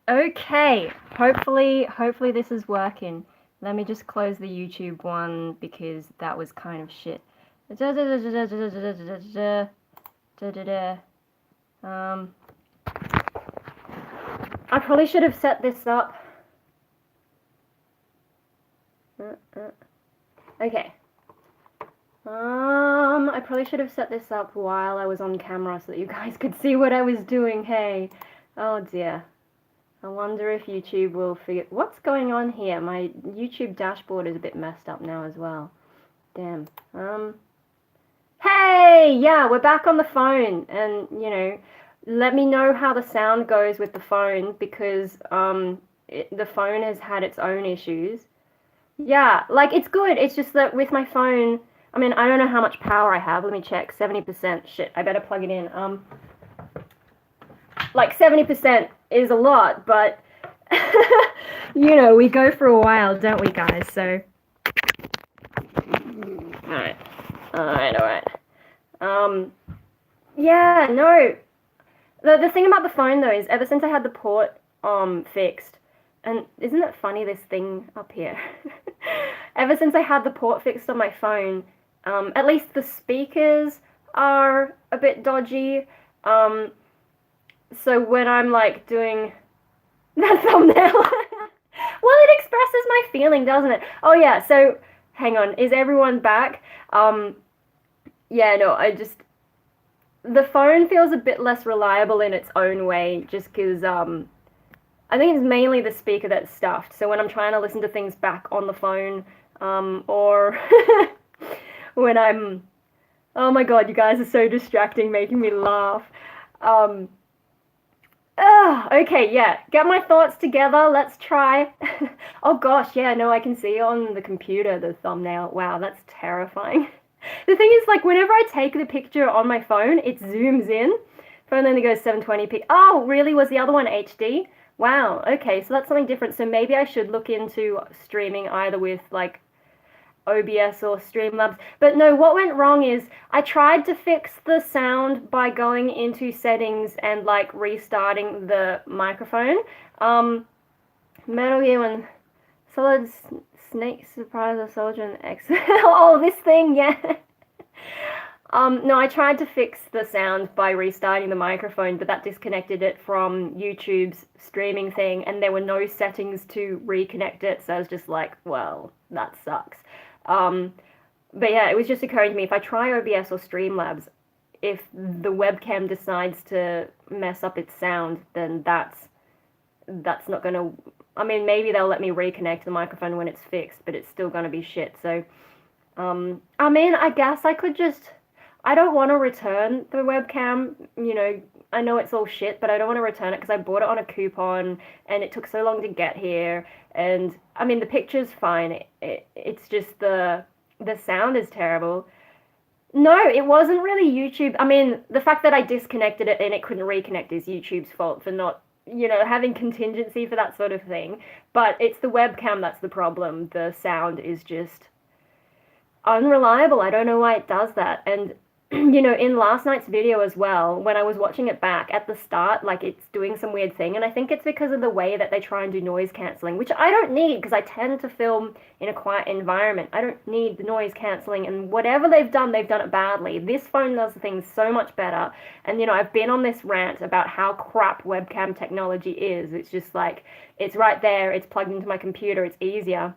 Okay, hopefully this is working. Let me just close the YouTube one because that was kind of shit. Um, I probably should have set this up. Okay. I probably should have set this up while I was on camera so that you guys could see what I was doing. Hey. Oh dear. I wonder if YouTube will figure... What's going on here? My YouTube dashboard is a bit messed up now as well. Damn. Hey! Yeah, we're back on the phone. And, let me know how the sound goes with the phone because the phone has had its own issues. Yeah, like, it's good. It's just that with my phone... I mean, I don't know how much power I have. Let me check. 70%. Shit, I better plug it in. Like 70% is a lot, but we go for a while, don't we, guys? So, all right. Yeah, no. The thing about the phone though is, ever since I had the port fixed, and isn't it funny this thing up here? Ever since I had the port fixed on my phone, at least the speakers are a bit dodgy. So when I'm like doing that thumbnail. Well, it expresses my feeling, doesn't it? Oh yeah, so hang on, is everyone back? Yeah, no, the phone feels a bit less reliable in its own way, just because I think it's mainly the speaker that's stuffed. So when I'm trying to listen to things back on the phone, or when I'm, oh my god, you guys are so distracting, making me laugh. Okay, yeah. Get my thoughts together. Let's try. Oh gosh, yeah, no, I can see on the computer the thumbnail. Wow, that's terrifying. The thing is, like, whenever I take the picture on my phone, it zooms in. Phone only goes 720p. Oh, really? Was the other one HD? Wow, okay, so that's something different. So maybe I should look into streaming either with, like, OBS or Streamlabs. But no, what went wrong is I tried to fix the sound by going into settings and like restarting the microphone. Metal Gear when Solid Snake Surprise a Soldier and X. Oh, this thing, yeah. No, I tried to fix the sound by restarting the microphone, but that disconnected it from YouTube's streaming thing, and there were no settings to reconnect it, so I was just like, well, that sucks. Um, but yeah, it was just occurring to me if I try OBS or Streamlabs, if the webcam decides to mess up its sound, then that's not gonna. I mean, maybe they'll let me reconnect the microphone when it's fixed, but it's still gonna be shit. So, I mean, I guess I could just. I don't want to return the webcam. I know it's all shit, but I don't want to return it because I bought it on a coupon and it took so long to get here. And I mean, the picture's fine. It's just the sound is terrible. No, it wasn't really YouTube. I mean, the fact that I disconnected it and it couldn't reconnect is YouTube's fault for not, having contingency for that sort of thing. But it's the webcam that's the problem. The sound is just unreliable. I don't know why it does that. And in last night's video as well, when I was watching it back at the start, like it's doing some weird thing, and I think it's because of the way that they try and do noise cancelling, which I don't need because I tend to film in a quiet environment. I don't need the noise cancelling, and whatever they've done it badly. This phone does things so much better, and I've been on this rant about how crap webcam technology is. It's just like, it's right there, it's plugged into my computer, it's easier.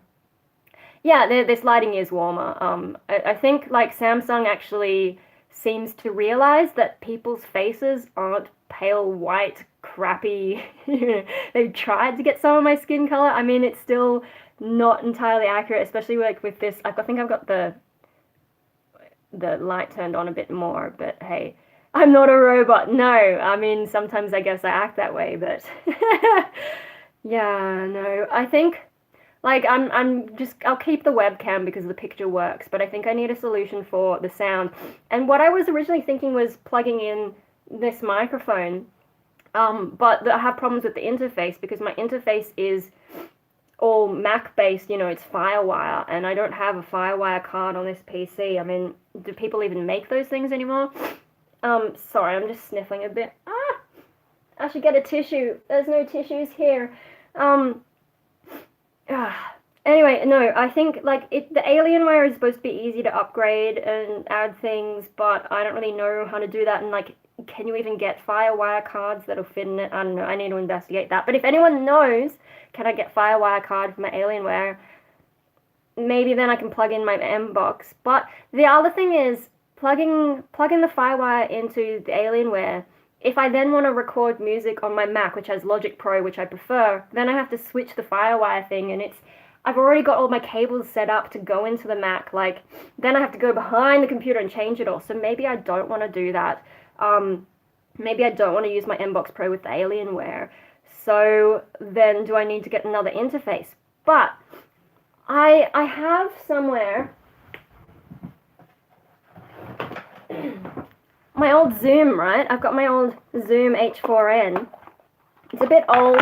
Yeah, this lighting is warmer. I think like Samsung actually seems to realize that people's faces aren't pale white, crappy. They've tried to get some of my skin color. I mean, it's still not entirely accurate, especially like with this. I think I've got the light turned on a bit more, but hey, I'm not a robot. No, I mean, sometimes I guess I act that way, but yeah, no, I think like I'll keep the webcam because the picture works, but I think I need a solution for the sound. And what I was originally thinking was plugging in this microphone, but I have problems with the interface because my interface is all Mac based, it's FireWire, and I don't have a FireWire card on this PC. I mean, do people even make those things anymore? Sorry, I'm just sniffling a bit. I should get a tissue. There's no tissues here. Um, Anyway, no, I think like the Alienware is supposed to be easy to upgrade and add things, but I don't really know how to do that. And like, can you even get FireWire cards that'll fit in it? I don't know. I need to investigate that. But if anyone knows, can I get FireWire card for my Alienware? Maybe then I can plug in my M box. But the other thing is plugging the FireWire into the Alienware. If I then want to record music on my Mac, which has Logic Pro, which I prefer, then I have to switch the FireWire thing, and I've already got all my cables set up to go into the Mac. Like, then I have to go behind the computer and change it all. So maybe I don't want to do that. Maybe I don't want to use my Mbox Pro with the Alienware. So then do I need to get another interface? But I have somewhere my old Zoom, right? I've got my old Zoom H4n. It's a bit old.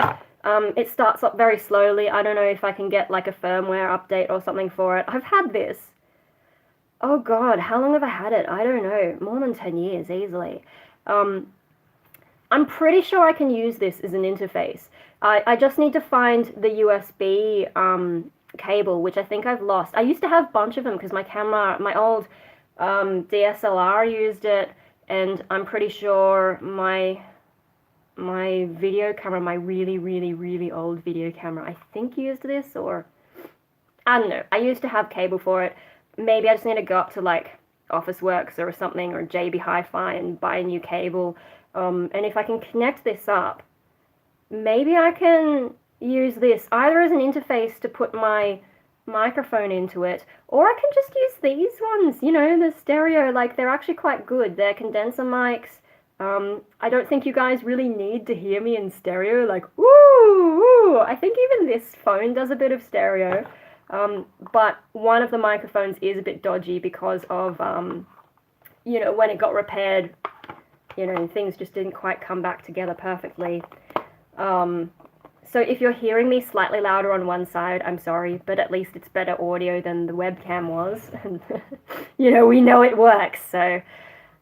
It starts up very slowly. I don't know if I can get like a firmware update or something for it. I've had this. Oh God, how long have I had it? I don't know. More than 10 years, easily. I'm pretty sure I can use this as an interface. I just need to find the USB cable, which I think I've lost. I used to have a bunch of them because my old DSLR used it, and I'm pretty sure my video camera, my really, really, really old video camera, I think used this, or I don't know. I used to have cable for it. Maybe I just need to go up to like Officeworks or something, or JB Hi-Fi, and buy a new cable. And if I can connect this up, maybe I can use this either as an interface to put my microphone into it, or I can just use these ones, you know, the stereo. Like, they're actually quite good. They're condenser mics. I don't think you guys really need to hear me in stereo, like, woo! I think even this phone does a bit of stereo. But one of the microphones is a bit dodgy because of, you know, when it got repaired, you know, things just didn't quite come back together perfectly. So if you're hearing me slightly louder on one side, I'm sorry, but at least it's better audio than the webcam was. You know, we know it works, so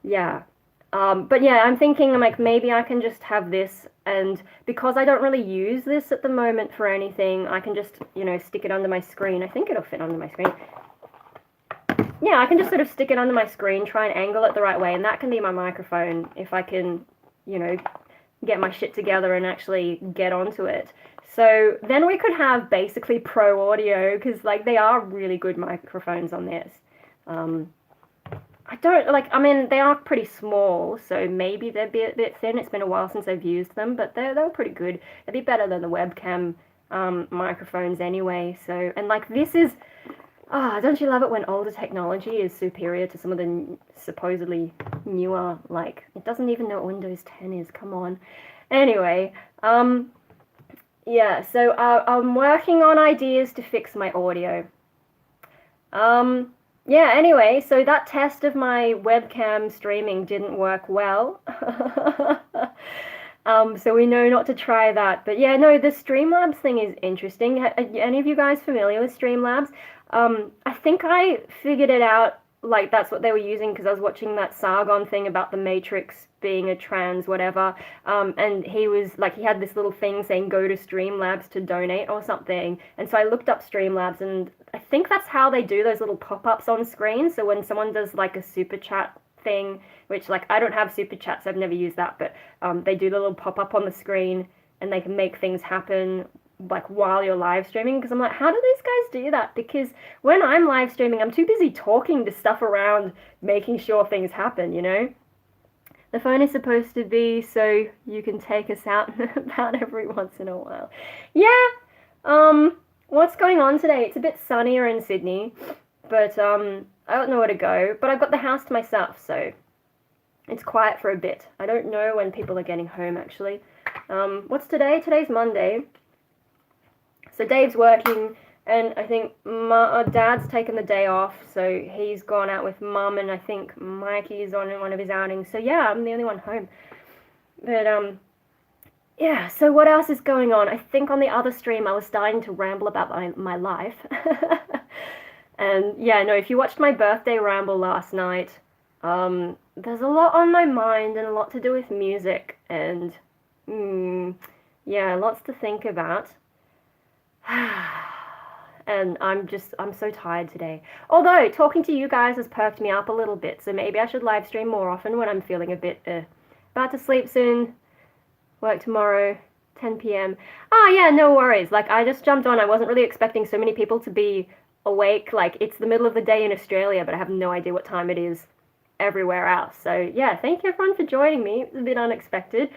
yeah. But yeah, I'm thinking like maybe I can just have this, and because I don't really use this at the moment for anything, I can just, you know, stick it under my screen. I think it'll fit under my screen. Yeah, I can just sort of stick it under my screen, try and angle it the right way, and that can be my microphone if I can, you know, get my shit together and actually get onto it. So then we could have basically pro audio, because like they are really good microphones on this. I don't, like, I mean, they are pretty small, so maybe they'd be a bit thin. It's been a while since I've used them, but they were pretty good. They'd be better than the webcam microphones anyway. So, and like this is, don't you love it when older technology is superior to some of the supposedly newer, like, it doesn't even know what Windows 10 is, come on. Anyway, yeah, so I'm working on ideas to fix my audio. Yeah, anyway, so that test of my webcam streaming didn't work well. So we know not to try that. But yeah, no, the Streamlabs thing is interesting. Are any of you guys familiar with Streamlabs? I think I figured it out, like that's what they were using, because I was watching that Sargon thing about the Matrix being a trans whatever, and he was like, he had this little thing saying go to Streamlabs to donate or something, and so I looked up Streamlabs, and I think that's how they do those little pop-ups on screen. So when someone does like a super chat thing, which like I don't have super chats, I've never used that, but they do the little pop-up on the screen, and they can make things happen like while you're live streaming, because I'm like, how do these guys do that? Because when I'm live streaming, I'm too busy talking to stuff around, making sure things happen, you know? The phone is supposed to be so you can take us out and about every once in a while. Yeah, what's going on today? It's a bit sunnier in Sydney, but I don't know where to go. But I've got the house to myself, so it's quiet for a bit. I don't know when people are getting home, actually. What's today? Today's Monday. So Dave's working, and I think Dad's taken the day off, so he's gone out with Mum, and I think Mikey's on one of his outings. So yeah, I'm the only one home. But yeah, so what else is going on? I think on the other stream I was starting to ramble about my life. And yeah, no, if you watched my birthday ramble last night, there's a lot on my mind and a lot to do with music, and Yeah, lots to think about. And I'm so tired today. Although, talking to you guys has perked me up a little bit, so maybe I should live stream more often when I'm feeling a bit, about to sleep soon, work tomorrow, 10 p.m. Oh, yeah, no worries. Like, I just jumped on. I wasn't really expecting so many people to be awake. Like, it's the middle of the day in Australia, but I have no idea what time it is everywhere else. So, yeah, thank you everyone for joining me. It was a bit unexpected.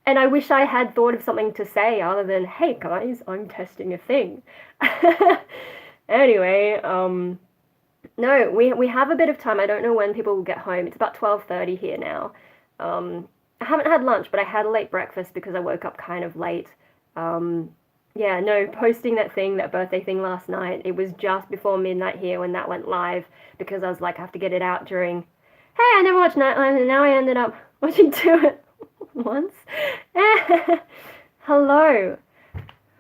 And I wish I had thought of something to say other than, hey guys, I'm testing a thing. Anyway, no, we have a bit of time. I don't know when people will get home. It's about 12:30 here now. I haven't had lunch, but I had a late breakfast because I woke up kind of late. Um, yeah, no, posting that thing, that birthday thing last night, it was just before midnight here when that went live because I was like, I have to get it out during. Hey, I never watched Nightline, and now I ended up watching two at once. Hello.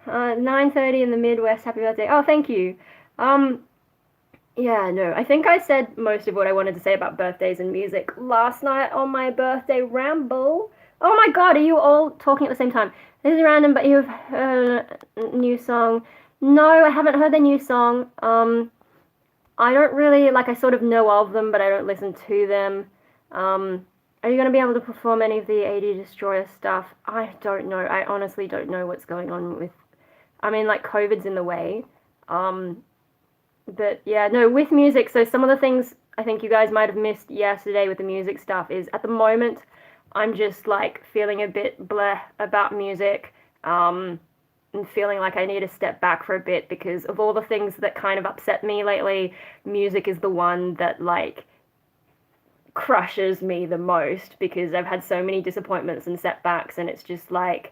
9:30 in the Midwest. Happy birthday. Oh, thank you. Um, yeah, no, I think I said most of what I wanted to say about birthdays and music last night on my birthday ramble. Oh my god, are you all talking at the same time? This is random, but you've heard a new song. No, I haven't heard the new song. I don't really, like, I sort of know of them, but I don't listen to them. Are you going to be able to perform any of the AD Destroyer stuff? I don't know. I honestly don't know what's going on with, I mean, like, COVID's in the way. Um, but yeah, no, with music, so some of the things I think you guys might have missed yesterday with the music stuff is at the moment I'm just like feeling a bit bleh about music, and feeling like I need to step back for a bit because of all the things that kind of upset me lately, music is the one that like crushes me the most because I've had so many disappointments and setbacks, and it's just like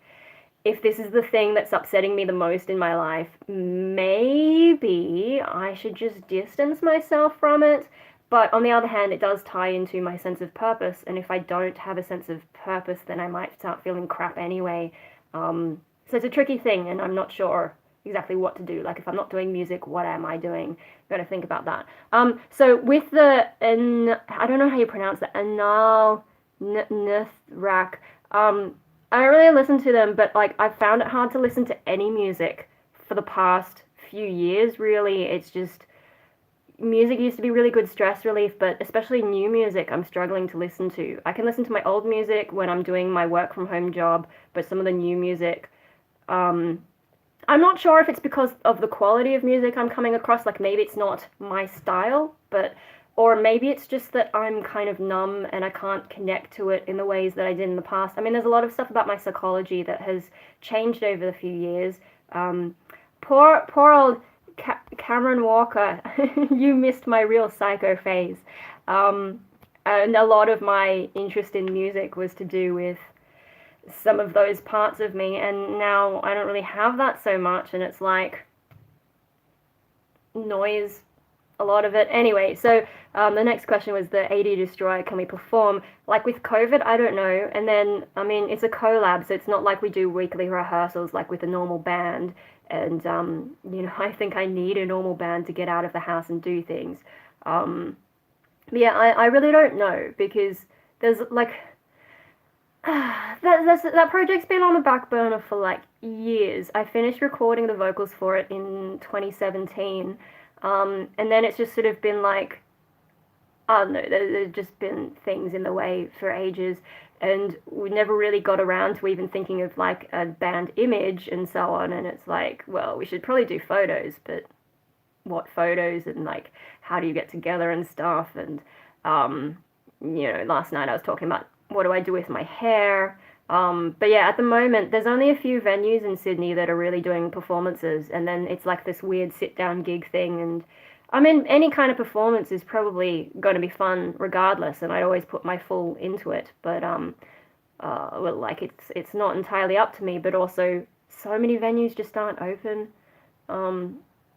if this is the thing that's upsetting me the most in my life, maybe I should just distance myself from it. But on the other hand, it does tie into my sense of purpose. And if I don't have a sense of purpose, then I might start feeling crap anyway. So it's a tricky thing, and I'm not sure exactly what to do. Like, if I'm not doing music, what am I doing? Got to think about that. So with the, I don't know how you pronounce it, Anal Nithrak. I don't really listen to them, but like I've found it hard to listen to any music for the past few years, really. It's just music used to be really good stress relief, but especially new music I'm struggling to listen to. I can listen to my old music when I'm doing my work from home job, but some of the new music, um, I'm not sure if it's because of the quality of music I'm coming across, like maybe it's not my style, but or maybe it's just that I'm kind of numb and I can't connect to it in the ways that I did in the past. I mean, there's a lot of stuff about my psychology that has changed over the few years. Um, poor old Cameron Walker, you missed my real psycho phase. Um, and a lot of my interest in music was to do with some of those parts of me, and now I don't really have that so much, and it's like noise, a lot of it. Anyway, so the next question was the AD Destroyer, can we perform? Like with COVID, I don't know. And then, I mean, it's a collab, so it's not like we do weekly rehearsals like with a normal band. And, I think I need a normal band to get out of the house and do things. But yeah, I really don't know because there's like, that project's been on the back burner for like years. I finished recording the vocals for it in 2017, and then it's just sort of been like, I don't know, there's just been things in the way for ages, and we never really got around to even thinking of like a band image and so on. And it's like, well, we should probably do photos, but what photos and like how do you get together and stuff? And last night I was talking about what do I do with my hair. But yeah, at the moment there's only a few venues in Sydney that are really doing performances, and then it's like this weird sit down gig thing. And I mean, any kind of performance is probably going to be fun regardless, and I'd always put my full into it. But well, like it's not entirely up to me, but also so many venues just aren't open.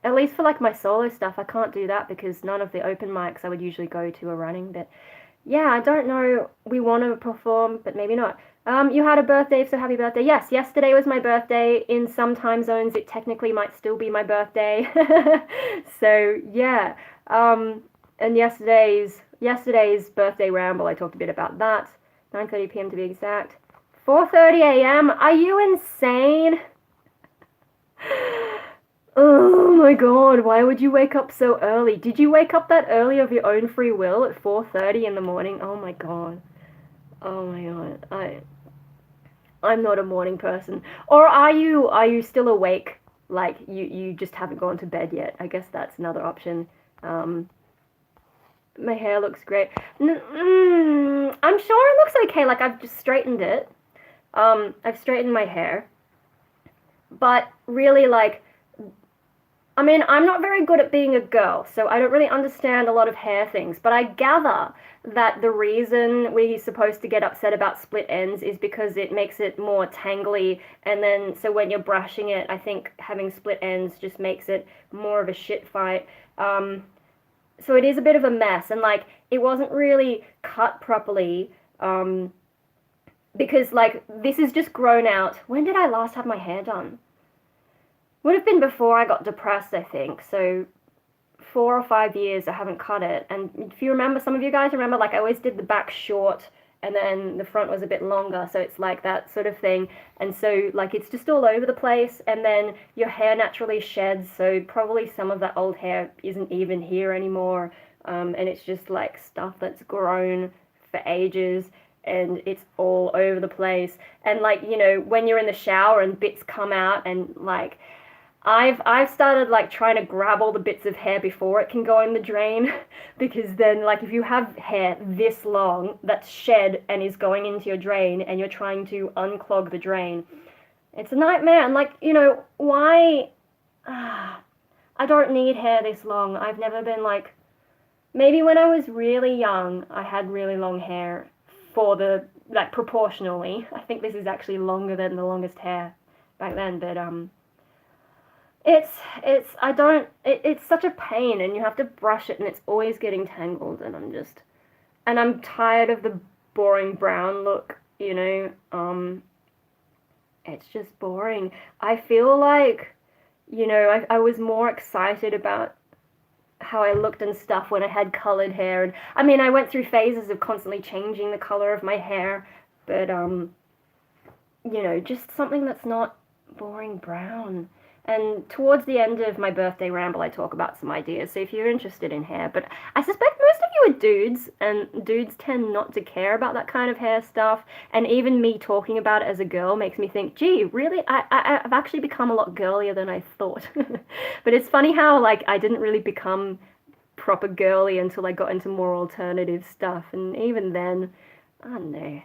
At least for like my solo stuff, I can't do that because none of the open mics I would usually go to are running. But yeah, I don't know. We want to perform, but maybe not. You had a birthday, so happy birthday. Yes, yesterday was my birthday. In some time zones, it technically might still be my birthday. So yeah. And yesterday's birthday ramble, I talked a bit about that. 9:30 p.m. to be exact. 4:30 a.m. Are you insane? Oh my god, why would you wake up so early? Did you wake up that early of your own free will at 4:30 in the morning? Oh my god. Oh my god. I'm not a morning person. Or are you still awake? Like you just haven't gone to bed yet. I guess that's another option. Um, my hair looks great. I'm sure it looks okay. Like I've just straightened it. I've straightened my hair. But really, like, I mean, I'm not very good at being a girl, so I don't really understand a lot of hair things. But I gather that the reason we're supposed to get upset about split ends is because it makes it more tangly. And then, so when you're brushing it, I think having split ends just makes it more of a shit fight. So it is a bit of a mess. And, like, it wasn't really cut properly. Because, like, this is just grown out. When did I last have my hair done? Would have been before I got depressed, I think. So 4 or 5 years I haven't cut it. And if you remember, some of you guys remember, like I always did the back short and then the front was a bit longer. So it's like that sort of thing. And so like it's just all over the place. And then your hair naturally sheds. So probably some of that old hair isn't even here anymore. And it's just like stuff that's grown for ages. And it's all over the place. And like, you know, when you're in the shower and bits come out and like, I've started like trying to grab all the bits of hair before it can go in the drain because then like if you have hair this long that's shed and is going into your drain and you're trying to unclog the drain, it's a nightmare. And like, you know, why I don't need hair this long. I've never been like, maybe when I was really young I had really long hair for the like proportionally. I think this is actually longer than the longest hair back then, but it's such a pain and you have to brush it and it's always getting tangled and I'm tired of the boring brown look, you know. It's just boring. I feel like, you know, I was more excited about how I looked and stuff when I had colored hair. And I mean, I went through phases of constantly changing the color of my hair, but you know, just something that's not boring brown. And towards the end of my birthday ramble, I talk about some ideas. So if you're interested in hair, but I suspect most of you are dudes, and dudes tend not to care about that kind of hair stuff. And even me talking about it as a girl makes me think, gee, really? I've actually become a lot girlier than I thought. But it's funny how, like, I didn't really become proper girly until I got into more alternative stuff. And even then, I don't know.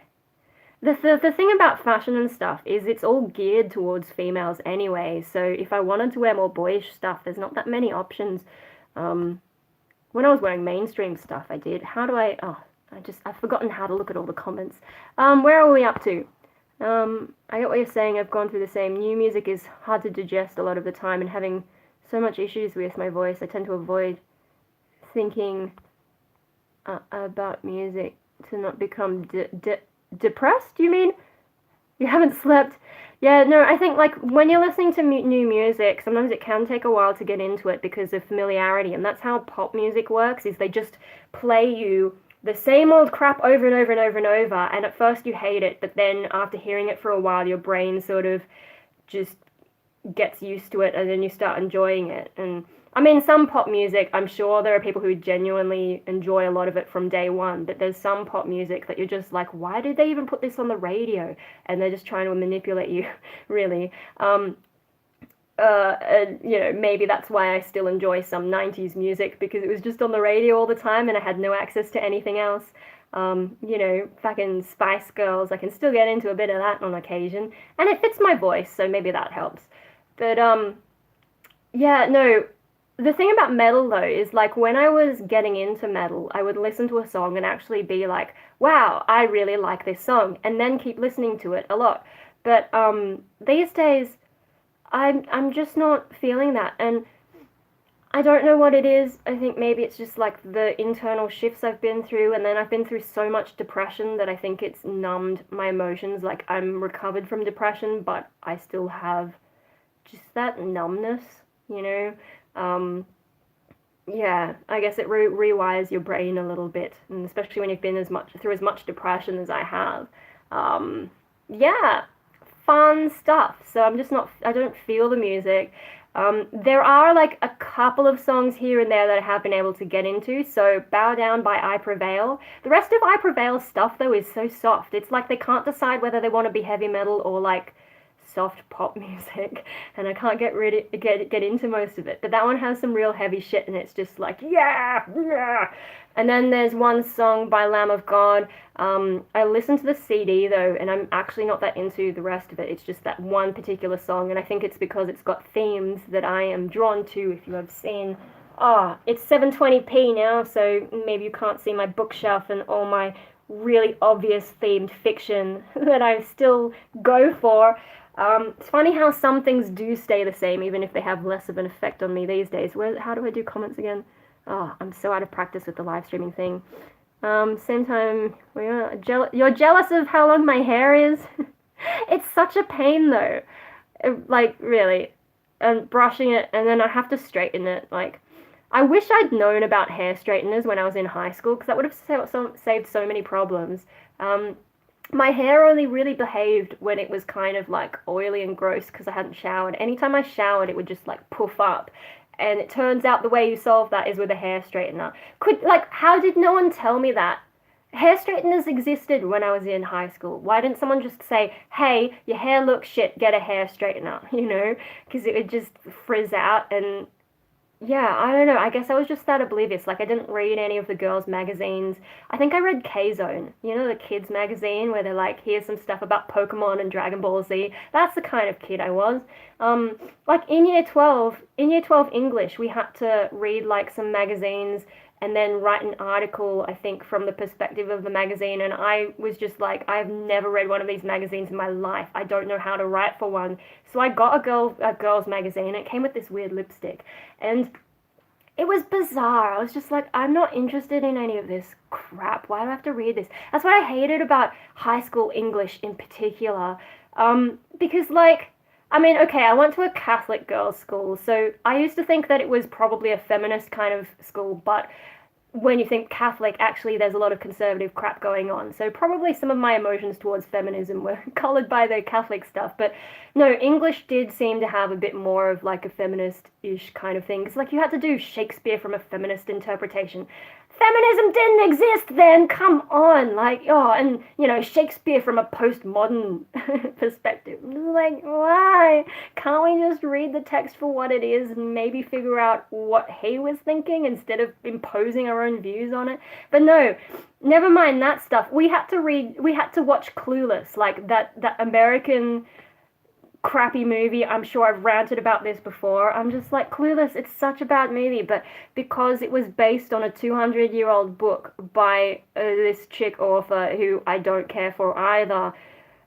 The thing about fashion and stuff is it's all geared towards females anyway. So if I wanted to wear more boyish stuff, there's not that many options. When I was wearing mainstream stuff, I did. How do I? Oh, I've forgotten how to look at all the comments. Where are we up to? I get what you're saying. I've gone through the same. New music is hard to digest a lot of the time, and having so much issues with my voice, I tend to avoid thinking about music to not become depressed, you mean? You haven't slept? Yeah, no, I think like when you're listening to new music, sometimes it can take a while to get into it because of familiarity, and that's how pop music works, is they just play you the same old crap over and over and over and over, and at first you hate it, but then after hearing it for a while, your brain sort of just gets used to it, and then you start enjoying it. And I mean, some pop music, I'm sure there are people who genuinely enjoy a lot of it from day one, but there's some pop music that you're just like, why did they even put this on the radio? And they're just trying to manipulate you, really. And, you know, maybe that's why I still enjoy some 90s music, because it was just on the radio all the time and I had no access to anything else. You know, fucking Spice Girls, I can still get into a bit of that on occasion, and it fits my voice, so maybe that helps. But, yeah, no, the thing about metal though is like when I was getting into metal, I would listen to a song and actually be like, wow, I really like this song, and then keep listening to it a lot. But these days I'm just not feeling that, and I don't know what it is. I think maybe it's just like the internal shifts I've been through, and then I've been through so much depression that I think it's numbed my emotions. Like I'm recovered from depression, but I still have just that numbness, you know? Yeah, I guess it rewires your brain a little bit, and especially when you've been through as much depression as I have. Um, Yeah, fun stuff. So I'm just not, I don't feel the music. There are like a couple of songs here and there that I have been able to get into. So Bow Down by I Prevail. The rest of I Prevail's stuff though is so soft. It's like they can't decide whether they want to be heavy metal or like soft pop music, and I can't get into most of it. But that one has some real heavy shit, and it's just like yeah, yeah. And then there's one song by Lamb of God. I listened to the CD though, and I'm actually not that into the rest of it. It's just that one particular song, and I think it's because it's got themes that I am drawn to. If you have seen, it's 720p now, so maybe you can't see my bookshelf and all my really obvious themed fiction that I still go for. It's funny how some things do stay the same, even if they have less of an effect on me these days. How do I do comments again? Oh, I'm so out of practice with the live streaming thing. Same time, you're jealous of how long my hair is? It's such a pain though. Like, really. And brushing it, and then I have to straighten it. Like, I wish I'd known about hair straighteners when I was in high school, because that would have saved so many problems. Um, my hair only really behaved when it was kind of like oily and gross because I hadn't showered. Anytime I showered, it would just like poof up. And it turns out the way you solve that is with a hair straightener. How did no one tell me that? Hair straighteners existed when I was in high school. Why didn't someone just say, hey, your hair looks shit, get a hair straightener, you know? Because it would just frizz out and yeah, I don't know. I guess I was just that oblivious. Like, I didn't read any of the girls' magazines. I think I read K-Zone, you know, the kids' magazine where they're like, here's some stuff about Pokemon and Dragon Ball Z. That's the kind of kid I was. Like in year 12 English, we had to read like some magazines and then write an article, I think, from the perspective of the magazine. And I was just like, I've never read one of these magazines in my life. I don't know how to write for one. So I got a girls' magazine. It came with this weird lipstick. And it was bizarre. I was just like, I'm not interested in any of this crap. Why do I have to read this? That's what I hated about high school English in particular. Because, like, I mean, okay, I went to a Catholic girls' school, so I used to think that it was probably a feminist kind of school, but when you think Catholic, actually there's a lot of conservative crap going on. So probably some of my emotions towards feminism were colored by the Catholic stuff. But no, English did seem to have a bit more of like a feminist-ish kind of thing. Because like you had to do Shakespeare from a feminist interpretation. Feminism didn't exist then, come on, like, oh, and, you know, Shakespeare from a postmodern perspective. Like, why? Can't we just read the text for what it is and maybe figure out what he was thinking instead of imposing our own views on it? But no, never mind that stuff. We had to watch Clueless, like that American crappy movie. I'm sure I've ranted about this before. I'm just like, Clueless, it's such a bad movie, but because it was based on a 200-year-old book by this chick author who I don't care for either.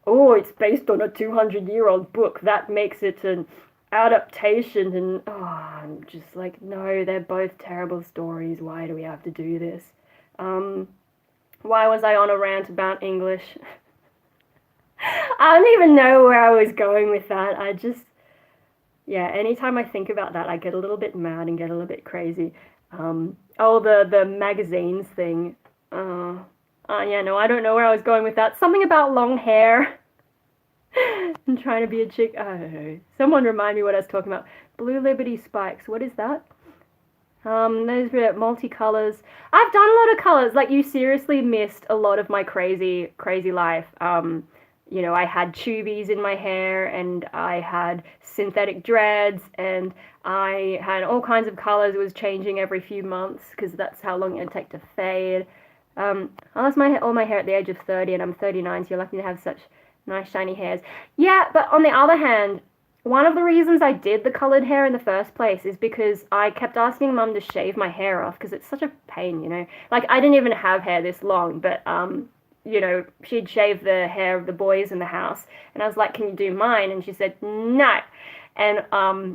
Oh, it's based on a 200-year-old book. That makes it an adaptation, and oh, I'm just like, no, they're both terrible stories. Why do we have to do this? Why was I on a rant about English? I don't even know where I was going with that. Yeah, anytime I think about that, I get a little bit mad and get a little bit crazy. The magazines thing. Yeah, no, I don't know where I was going with that. Something about long hair and trying to be a chick. I don't know. Someone remind me what I was talking about. Blue Liberty Spikes. What is that? Those were multicolors. I've done a lot of colors. Like, you seriously missed a lot of my crazy, crazy life. You know, I had tubies in my hair, and I had synthetic dreads, and I had all kinds of colors. It was changing every few months because that's how long it would take to fade. I lost all my hair at the age of 30, and I'm 39, so you're lucky to have such nice shiny hairs. Yeah, but on the other hand, one of the reasons I did the colored hair in the first place is because I kept asking Mum to shave my hair off because it's such a pain, you know. Like, I didn't even have hair this long, but you know, she'd shave the hair of the boys in the house, and I was like, can you do mine? And she said, no. And,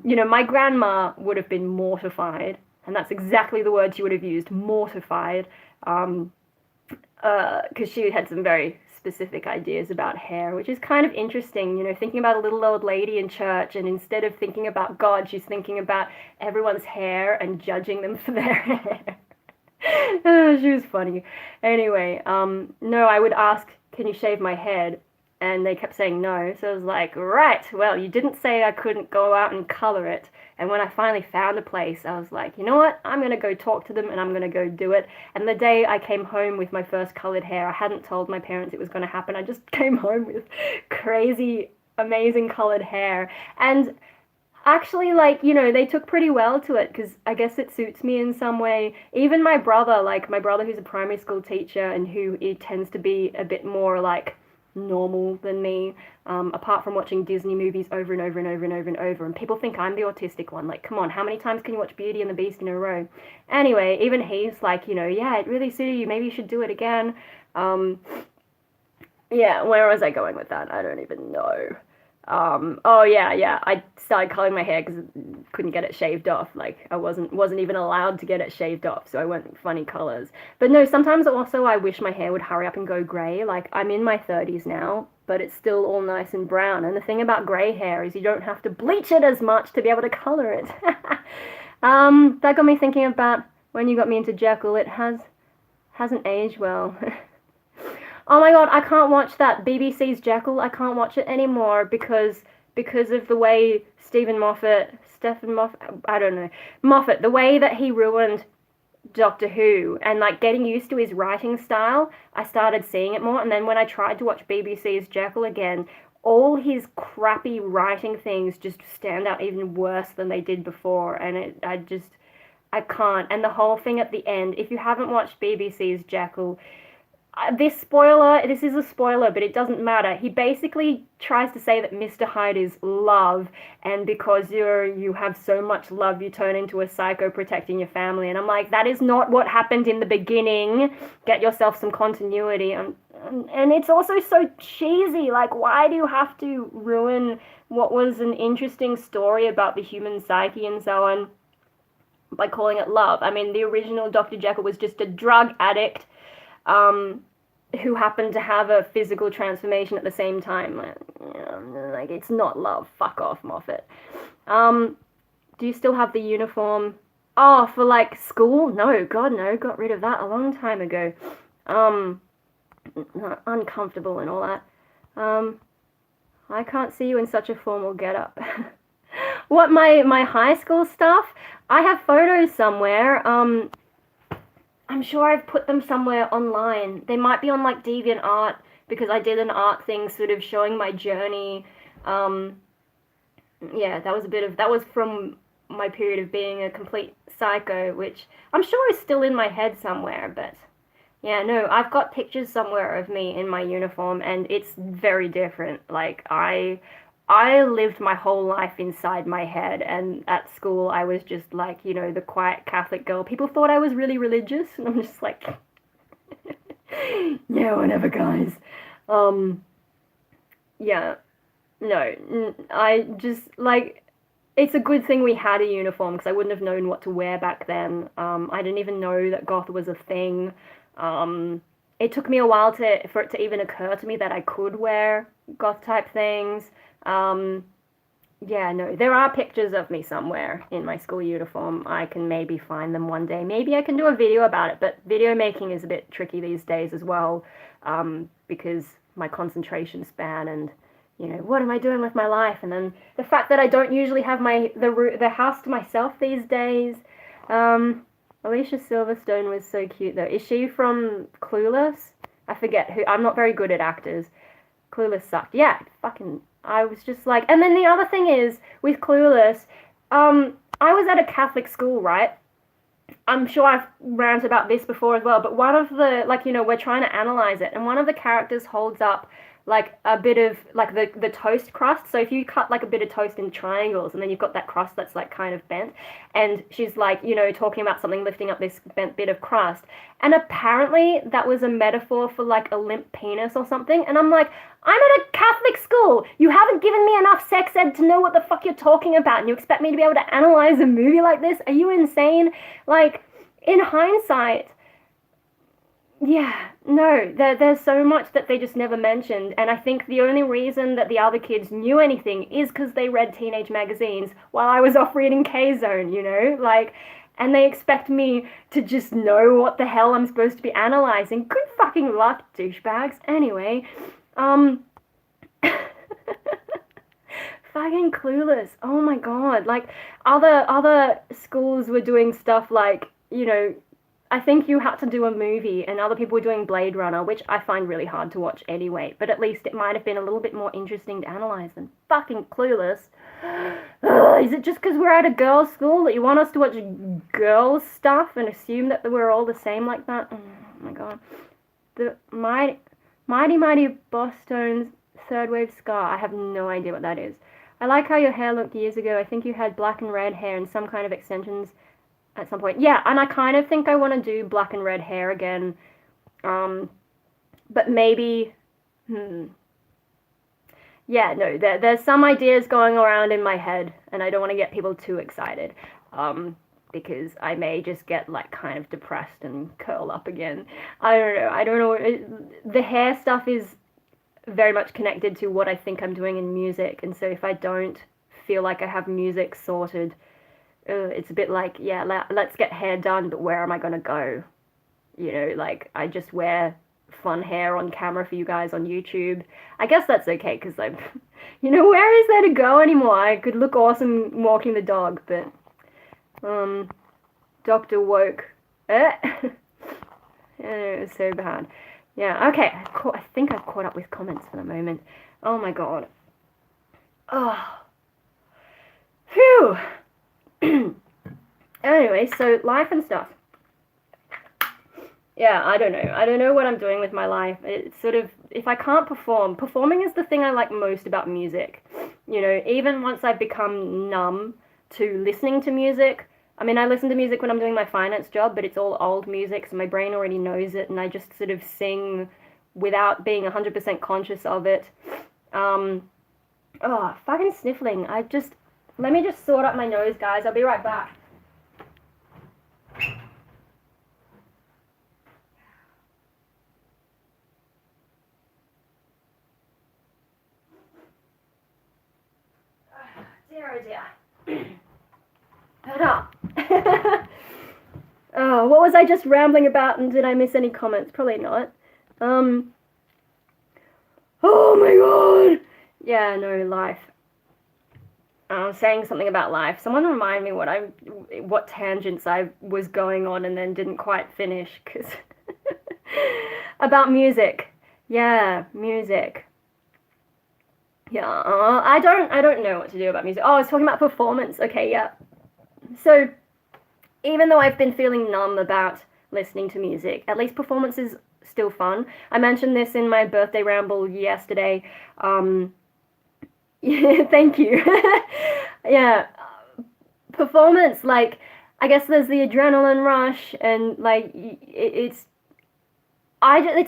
you know, my grandma would have been mortified, and that's exactly the word she would have used, mortified, because she had some very specific ideas about hair, which is kind of interesting, you know, thinking about a little old lady in church, and instead of thinking about God, she's thinking about everyone's hair and judging them for their hair. She was funny. Anyway, no, I would ask, can you shave my head? And they kept saying no. So I was like, right, well, you didn't say I couldn't go out and color it. And when I finally found a place, I was like, you know what? I'm going to go talk to them and I'm going to go do it. And the day I came home with my first colored hair, I hadn't told my parents it was going to happen. I just came home with crazy, amazing colored hair. And actually, like, they took pretty well to it because I guess it suits me in some way. Even my brother, like my brother who's a primary school teacher and who it tends to be a bit more like normal than me, apart from watching Disney movies over and over and over and over and over. And people think I'm the autistic one. Like, come on, how many times can you watch Beauty and the Beast in a row? Anyway, even he's like, yeah, it really suited you. Maybe you should do it again. Yeah, where was I going with that? I don't even know. Oh yeah, I started coloring my hair because I couldn't get it shaved off. Like I wasn't even allowed to get it shaved off, so I went funny colors. But no, sometimes also I wish my hair would hurry up and go gray. Like I'm in my 30s now, but it's still all nice and brown. And the thing about gray hair is you don't have to bleach it as much to be able to color it. That got me thinking about when you got me into Jekyll. It hasn't aged well. Oh my god, I can't watch that BBC's Jekyll. I can't watch it anymore because of the way Stephen Moffat, I don't know, Moffat, the way that he ruined Doctor Who and like getting used to his writing style, I started seeing it more. And then when I tried to watch BBC's Jekyll again, all his crappy writing things just stand out even worse than they did before. And I can't. And the whole thing at the end, if you haven't watched BBC's Jekyll, this is a spoiler, but it doesn't matter. He basically tries to say that Mr. Hyde is love, and because you have so much love, you turn into a psycho protecting your family. And I'm like, that is not what happened in the beginning. Get yourself some continuity. And it's also so cheesy. Like, why do you have to ruin what was an interesting story about the human psyche and so on by calling it love? I mean, the original Dr. Jekyll was just a drug addict who happened to have a physical transformation at the same time. Like, it's not love. Fuck off, Moffat. Do you still have the uniform? Oh, for like school? No, God, no. Got rid of that a long time ago. Uncomfortable and all that. I can't see you in such a formal getup. What, my high school stuff? I have photos somewhere. I'm sure I've put them somewhere online. They might be on like DeviantArt because I did an art thing sort of showing my journey. Yeah, that was from my period of being a complete psycho, which I'm sure is still in my head somewhere, but yeah, no, I've got pictures somewhere of me in my uniform and it's very different. Like I lived my whole life inside my head, and at school I was just like, the quiet Catholic girl. People thought I was really religious, and I'm just like, yeah, whatever, guys. Yeah, no, I just, like, it's a good thing we had a uniform, because I wouldn't have known what to wear back then. I didn't even know that goth was a thing. It took me a while for it to even occur to me that I could wear goth-type things. Yeah, no, there are pictures of me somewhere in my school uniform. I can maybe find them one day. Maybe I can do a video about it, but video making is a bit tricky these days as well, because my concentration span and, what am I doing with my life? And then the fact that I don't usually have the house to myself these days. Alicia Silverstone was so cute, though. Is she from Clueless? I forget who. I'm not very good at actors. Clueless sucked. Yeah, fucking... I was just like... And then the other thing is, with Clueless, I was at a Catholic school, right? I'm sure I've ranted about this before as well, but one of the... Like, we're trying to analyze it, and one of the characters holds up like a bit of like the toast crust. So if you cut like a bit of toast in triangles and then you've got that crust that's like kind of bent, and she's like, talking about something, lifting up this bent bit of crust, and apparently that was a metaphor for like a limp penis or something. And I'm like, I'm at a Catholic school. You haven't given me enough sex ed to know what the fuck you're talking about, and you expect me to be able to analyze a movie like this? Are you insane? Like, in hindsight, yeah, no, there's so much that they just never mentioned, and I think the only reason that the other kids knew anything is because they read teenage magazines while I was off reading K-Zone, like, and they expect me to just know what the hell I'm supposed to be analyzing. Good fucking luck, douchebags. Anyway, Fucking clueless. Oh my god. Like other schools were doing stuff like, I think you had to do a movie and other people were doing Blade Runner, which I find really hard to watch anyway, but at least it might have been a little bit more interesting to analyze than fucking Clueless. Is it just because we're at a girls' school that you want us to watch girls' stuff and assume that we're all the same like that? Oh my god. The Mighty Boston's Third Wave Scar. I have no idea what that is. I like how your hair looked years ago. I think you had black and red hair and some kind of extensions at some point. Yeah, and I kind of think I want to do black and red hair again. But maybe, yeah, no, there's some ideas going around in my head, and I don't want to get people too excited, because I may just get like kind of depressed and curl up again. I don't know. The hair stuff is very much connected to what I think I'm doing in music, and so if I don't feel like I have music sorted, it's a bit like, yeah, let's get hair done, but where am I gonna go? Like I just wear fun hair on camera for you guys on YouTube. I guess that's okay because I'm, where is there to go anymore? I could look awesome walking the dog, but Dr. Woke, it was so bad. Yeah, okay. I think I've caught up with comments for the moment. Oh my god. Oh. Phew. Anyway, so life and stuff. Yeah, I don't know. I don't know what I'm doing with my life. It's sort of, if I can't perform, performing is the thing I like most about music. Even once I've become numb to listening to music. I mean, I listen to music when I'm doing my finance job, but it's all old music, so my brain already knows it, and I just sort of sing without being 100% conscious of it. Fucking sniffling. Let me just sort up my nose, guys. I'll be right back. Dear, oh dear. Hold up. Oh, what was I just rambling about, and did I miss any comments? Probably not. Oh my god! Yeah, no, life. I was saying something about life. Someone remind me what tangents I was going on and then didn't quite finish, because about music. Yeah, music. Yeah, I don't know what to do about music. Oh, I was talking about performance. Okay, yeah. So, even though I've been feeling numb about listening to music, at least performance is still fun. I mentioned this in my birthday ramble yesterday. Yeah, thank you. Yeah, performance, like, I guess there's the adrenaline rush, and like it's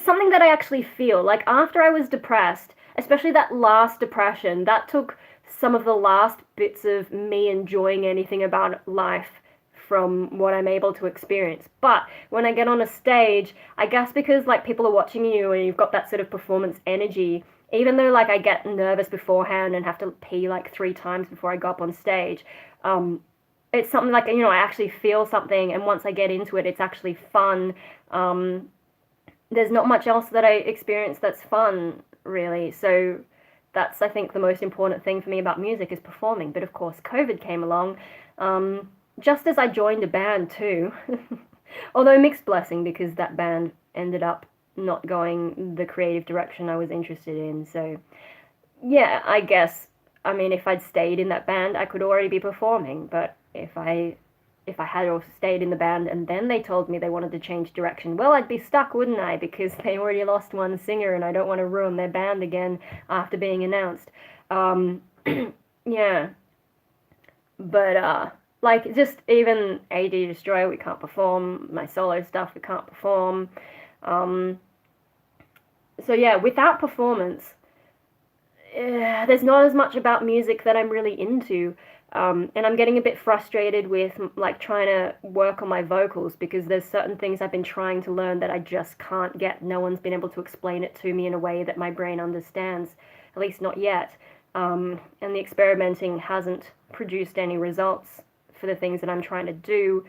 something that I actually feel. Like after I was depressed, especially that last depression, that took some of the last bits of me enjoying anything about life from what I'm able to experience. But when I get on a stage, I guess because like people are watching you and you've got that sort of performance energy, even though like I get nervous beforehand and have to pee like 3 times before I go up on stage, it's something like, I actually feel something, and once I get into it, it's actually fun. There's not much else that I experience that's fun, really. So that's, I think, the most important thing for me about music is performing. But of course, COVID came along, just as I joined a band too. Although mixed blessing, because that band ended up not going the creative direction I was interested in. So yeah, I guess, I mean, if I'd stayed in that band, I could already be performing. But if I had also stayed in the band and then they told me they wanted to change direction, well, I'd be stuck, wouldn't I? Because they already lost one singer and I don't want to ruin their band again after being announced. Yeah. But, like, just even AD Destroyer, we can't perform. My solo stuff, we can't perform. So yeah, without performance, there's not as much about music that I'm really into. And I'm getting a bit frustrated with like trying to work on my vocals, because there's certain things I've been trying to learn that I just can't get. No one's been able to explain it to me in a way that my brain understands, at least not yet. And the experimenting hasn't produced any results for the things that I'm trying to do.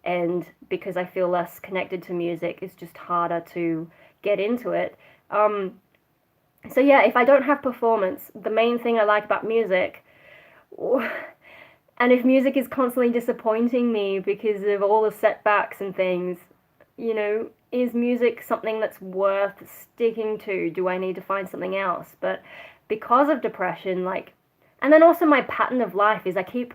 And because I feel less connected to music, it's just harder to get into it. So yeah, if I don't have performance, the main thing I like about music, and if music is constantly disappointing me because of all the setbacks and things, is music something that's worth sticking to? Do I need to find something else? But because of depression, like, and then also my pattern of life is I keep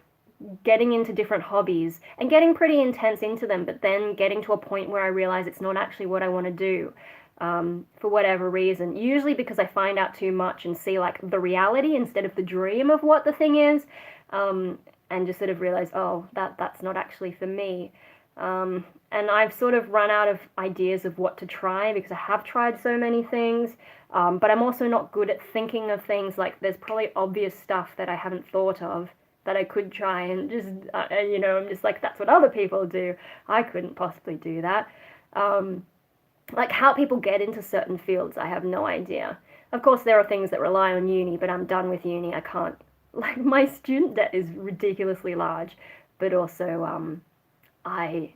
getting into different hobbies and getting pretty intense into them, but then getting to a point where I realize it's not actually what I want to do, for whatever reason. Usually because I find out too much and see like the reality instead of the dream of what the thing is, and just sort of realize, oh, that's not actually for me. And I've sort of run out of ideas of what to try because I have tried so many things. But I'm also not good at thinking of things, like there's probably obvious stuff that I haven't thought of that I could try, and just, I'm just like, that's what other people do. I couldn't possibly do that. Um, like how people get into certain fields, I have no idea. Of course, there are things that rely on uni, but I'm done with uni. I can't, like, my student debt is ridiculously large, but also, I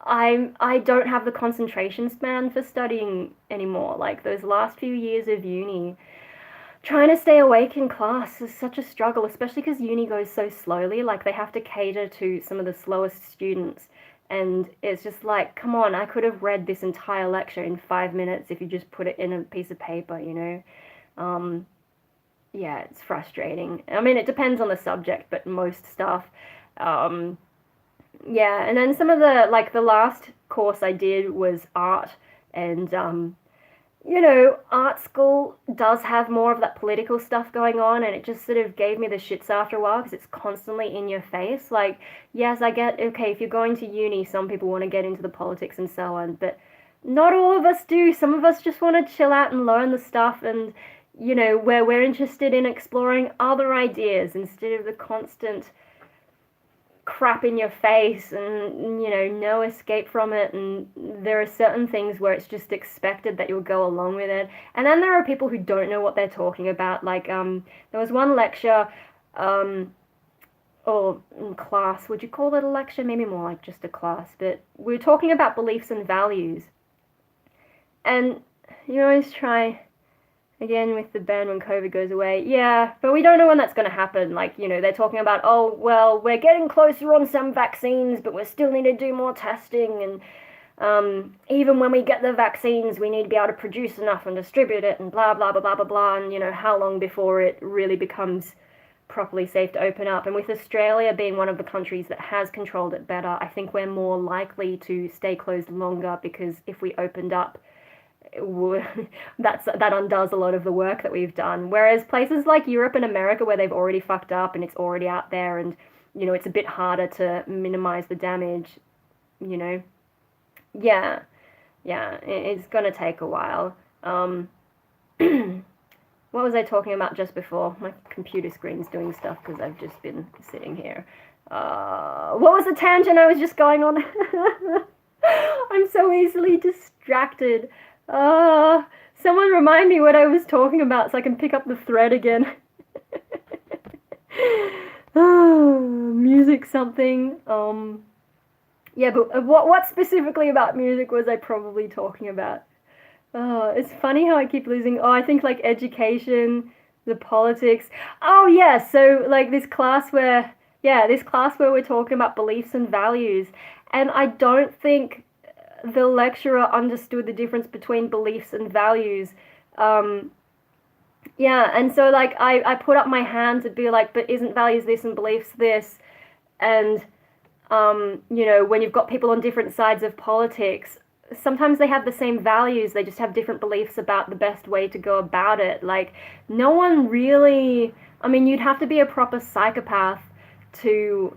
I don't have the concentration span for studying anymore. Like those last few years of uni, trying to stay awake in class is such a struggle, especially because uni goes so slowly. Like they have to cater to some of the slowest students. And it's just like, come on, I could have read this entire lecture in 5 minutes if you just put it in a piece of paper, you know? Um, yeah, it's frustrating. I mean, it depends on the subject, but most stuff. Um, yeah, and then some of the, like, the last course I did was art, and art school does have more of that political stuff going on, and it just sort of gave me the shits after a while because it's constantly in your face. Like, yes, I get, okay, if you're going to uni, some people want to get into the politics and so on, but not all of us do. Some of us just want to chill out and learn the stuff, and, where we're interested in exploring other ideas instead of the constant crap in your face and no escape from it. And there are certain things where it's just expected that you'll go along with it, and then there are people who don't know what they're talking about. Like, there was one lecture, or class, would you call it a lecture? Maybe more like just a class, but we were talking about beliefs and values. And you always try, again with the ban when COVID goes away. Yeah, but we don't know when that's going to happen. Like, they're talking about, oh, well, we're getting closer on some vaccines, but we still need to do more testing. And even when we get the vaccines, we need to be able to produce enough and distribute it and blah, blah, blah, blah, blah, blah. And, how long before it really becomes properly safe to open up? And with Australia being one of the countries that has controlled it better, I think we're more likely to stay closed longer, because if we opened up, that undoes a lot of the work that we've done. Whereas places like Europe and America, where they've already fucked up and it's already out there, and it's a bit harder to minimize the damage. You know, yeah, yeah, it's gonna take a while. What was I talking about just before? My computer screen's doing stuff because I've just been sitting here. What was the tangent I was just going on? I'm so easily distracted. Someone remind me what I was talking about so I can pick up the thread again. Music something. Yeah, but what specifically about music was I probably talking about? Oh, it's funny how I keep losing. Oh, I think like education, the politics. Oh yeah, so like this class where we're talking about beliefs and values, and I don't think the lecturer understood the difference between beliefs and values. Um, yeah, and so like I put up my hand to be like, but isn't values this and beliefs this? And when you've got people on different sides of politics, sometimes they have the same values, they just have different beliefs about the best way to go about it. Like, no one really, I mean, you'd have to be a proper psychopath to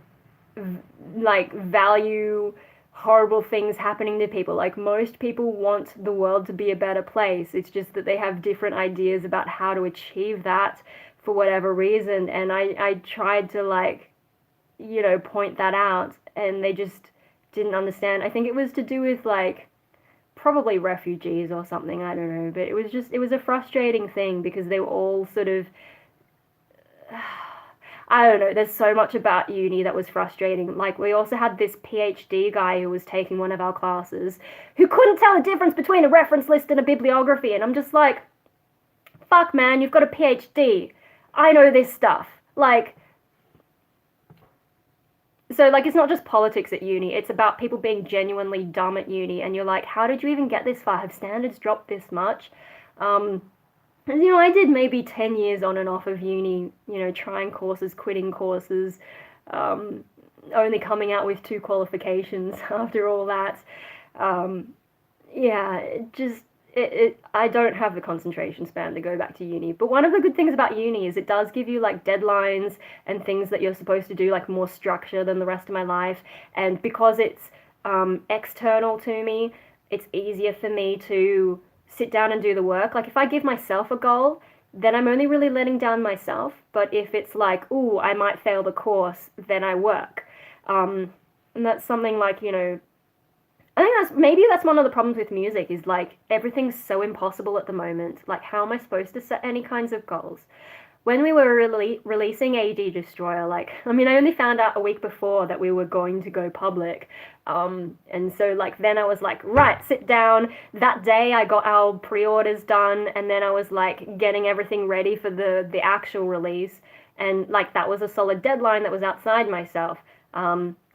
like value horrible things happening to people. Like, most people want the world to be a better place. It's just that they have different ideas about how to achieve that for whatever reason. And I tried to, like, point that out, and they just didn't understand. I think it was to do with, like, probably refugees or something, I don't know. But it was a frustrating thing because they were all sort of, I don't know, there's so much about uni that was frustrating. Like, we also had this PhD guy who was taking one of our classes who couldn't tell the difference between a reference list and a bibliography, and I'm just like, fuck man, you've got a PhD. I know this stuff. Like, so like it's not just politics at uni, it's about people being genuinely dumb at uni, and you're like, how did you even get this far? Have standards dropped this much? You know, I did maybe 10 years on and off of uni, you know, trying courses, quitting courses, um, only coming out with 2 qualifications after all that. Um, yeah, I don't have the concentration span to go back to uni. But one of the good things about uni is it does give you like deadlines and things that you're supposed to do, like more structure than the rest of my life. And because it's external to me, it's easier for me to sit down and do the work. Like if I give myself a goal, then I'm only really letting down myself. But if it's like, ooh, I might fail the course, then I work. And that's something like, you know, I think that's one of the problems with music is like everything's so impossible at the moment. Like how am I supposed to set any kinds of goals? When we were releasing AD Destroyer, like I mean, I only found out a week before that we were going to go public, and so like then I was like, right, sit down. That day I got our pre-orders done, and then I was like getting everything ready for the actual release, and like that was a solid deadline that was outside myself.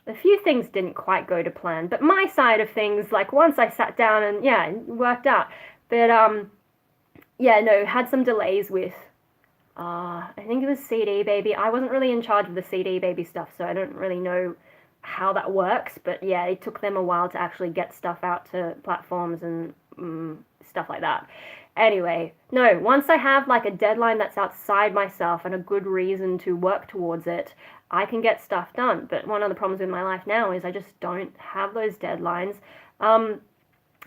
A few things didn't quite go to plan, but my side of things, like once I sat down and yeah, it worked out. But yeah, no, had some delays with I think it was CD Baby. I wasn't really in charge of the CD Baby stuff, so I don't really know how that works. But yeah, it took them a while to actually get stuff out to platforms and stuff like that. Anyway, no, once I have like a deadline that's outside myself and a good reason to work towards it, I can get stuff done. But one of the problems with my life now is I just don't have those deadlines.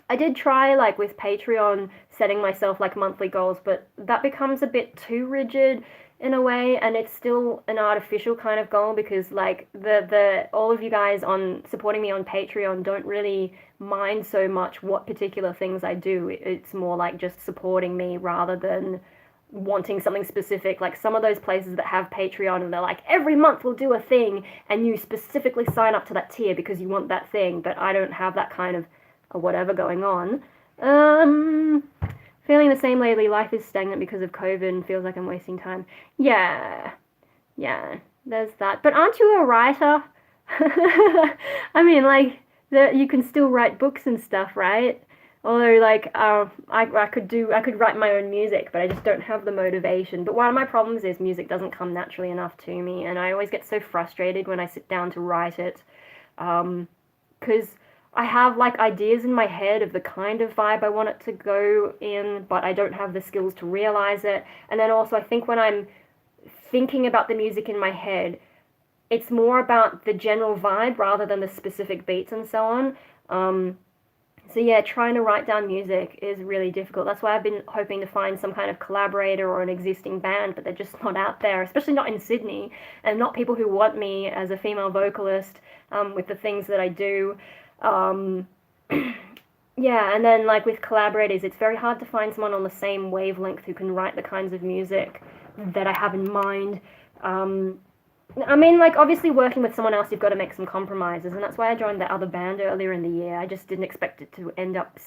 I did try like with Patreon setting myself like monthly goals, but that becomes a bit too rigid in a way, and it's still an artificial kind of goal because like the all of you guys on supporting me on Patreon don't really mind so much what particular things I do. It's more like just supporting me rather than wanting something specific. Like some of those places that have Patreon and they're like every month we'll do a thing and you specifically sign up to that tier because you want that thing, but I don't have that kind of or whatever going on. Feeling the same lately. Life is stagnant because of COVID and feels like I'm wasting time. Yeah, there's that. But aren't you a writer? I mean, like, you can still write books and stuff, right? Although, like, I could write my own music, but I just don't have the motivation. But one of my problems is music doesn't come naturally enough to me, and I always get so frustrated when I sit down to write it, because I have like ideas in my head of the kind of vibe I want it to go in, but I don't have the skills to realize it. And then also I think when I'm thinking about the music in my head, it's more about the general vibe rather than the specific beats and so on. So yeah, trying to write down music is really difficult. That's why I've been hoping to find some kind of collaborator or an existing band, but they're just not out there, especially not in Sydney, and not people who want me as a female vocalist with the things that I do. Yeah, and then like with collaborators, it's very hard to find someone on the same wavelength who can write the kinds of music that I have in mind. I mean, like, obviously working with someone else, you've got to make some compromises, and that's why I joined the other band earlier in the year. I just didn't expect it to end up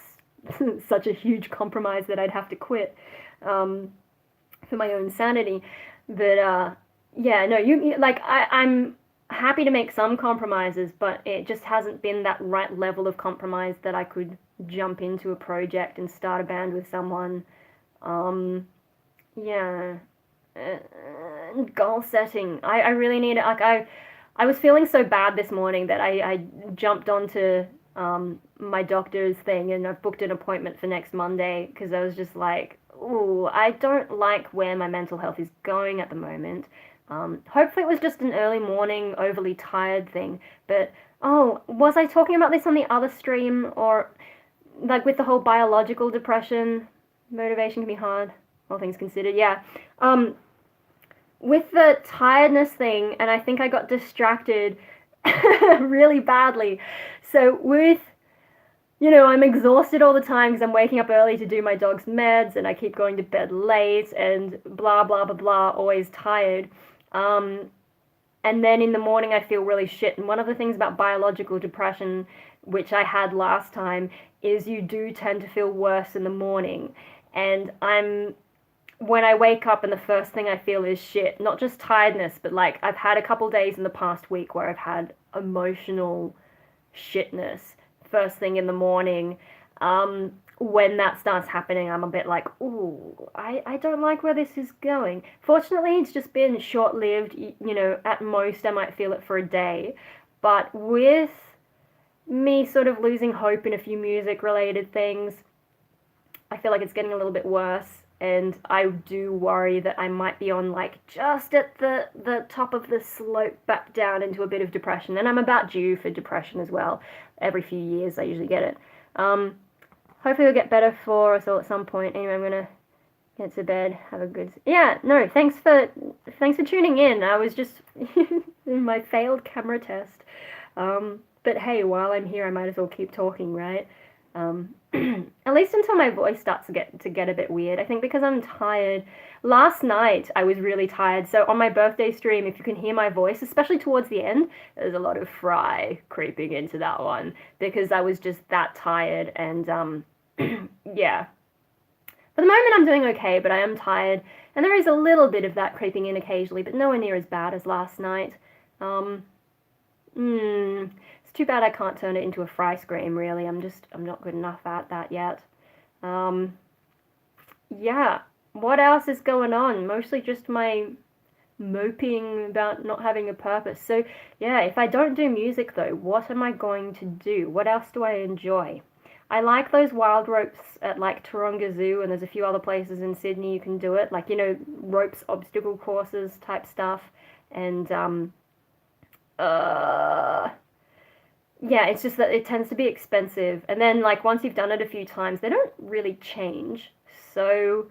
such a huge compromise that I'd have to quit for my own sanity. But, yeah, no, like, I'm happy to make some compromises, but it just hasn't been that right level of compromise that I could jump into a project and start a band with someone. Yeah. Goal setting. I really need it. Like I was feeling so bad this morning that I jumped onto my doctor's thing and I've booked an appointment for next Monday because I was just like, ooh, I don't like where my mental health is going at the moment. Hopefully it was just an early morning overly tired thing, but oh, was I talking about this on the other stream, or like with the whole biological depression? Motivation can be hard, all things considered. Yeah. With the tiredness thing, and I think I got distracted really badly. So with, you know, I'm exhausted all the time because I'm waking up early to do my dog's meds, and I keep going to bed late, and blah, blah, blah, blah, always tired. And then in the morning I feel really shit. And one of the things about biological depression, which I had last time, is you do tend to feel worse in the morning. And when I wake up and the first thing I feel is shit, not just tiredness, but like I've had a couple days in the past week where I've had emotional shitness first thing in the morning. When that starts happening, I'm a bit like, ooh, I don't like where this is going. Fortunately, it's just been short lived. You know, at most, I might feel it for a day. But with me sort of losing hope in a few music related things, I feel like it's getting a little bit worse. And I do worry that I might be on like just at the top of the slope back down into a bit of depression. And I'm about due for depression as well. Every few years, I usually get it. Hopefully, it'll get better for us all at some point. Anyway, I'm gonna get to bed. Have a good. Yeah, no. Thanks for tuning in. I was just in my failed camera test. But hey, while I'm here, I might as well keep talking, right? At least until my voice starts to get a bit weird. I think because I'm tired. Last night I was really tired. So on my birthday stream, if you can hear my voice, especially towards the end, there's a lot of fry creeping into that one because I was just that tired and yeah. For the moment I'm doing okay, but I am tired and there is a little bit of that creeping in occasionally, but nowhere near as bad as last night. It's too bad I can't turn it into a fry scream, really. I'm not good enough at that yet. Yeah. What else is going on? Mostly just my moping about not having a purpose. So, yeah, if I don't do music though, what am I going to do? What else do I enjoy? I like those wild ropes at like Taronga Zoo, and there's a few other places in Sydney you can do it, like, you know, ropes obstacle courses type stuff. And yeah, it's just that it tends to be expensive. And then, like, once you've done it a few times, they don't really change. So,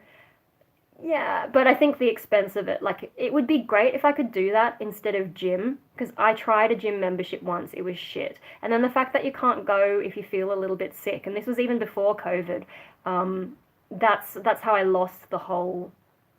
yeah, but I think the expense of it, like, it would be great if I could do that instead of gym, because I tried a gym membership once, it was shit. And then the fact that you can't go if you feel a little bit sick, and this was even before COVID, that's how I lost the whole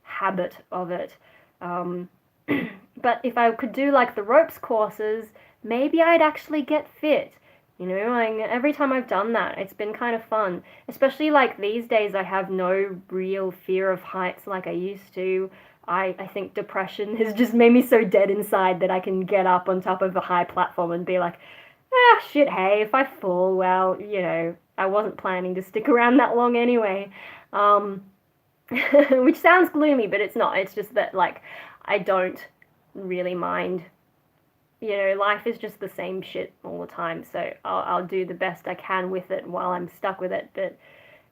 habit of it. But if I could do, like, the ropes courses, maybe I'd actually get fit. You know, like every time I've done that, it's been kind of fun. Especially like these days, I have no real fear of heights like I used to. I think depression has just made me so dead inside that I can get up on top of a high platform and be like, ah, shit, hey, if I fall, well, you know, I wasn't planning to stick around that long anyway. Which sounds gloomy, but it's not. It's just that, like, I don't really mind. You know, life is just the same shit all the time, so I'll do the best I can with it while I'm stuck with it. But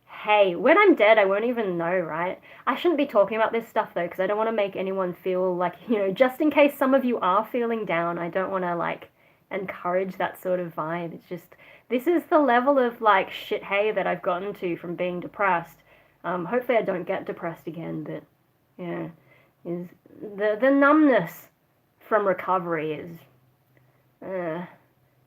hey, when I'm dead, I won't even know, right? I shouldn't be talking about this stuff though, because I don't want to make anyone feel like, you know, just in case some of you are feeling down, I don't want to like encourage that sort of vibe. It's just, this is the level of like shit hey that I've gotten to from being depressed. Hopefully I don't get depressed again, but yeah, is the numbness from recovery is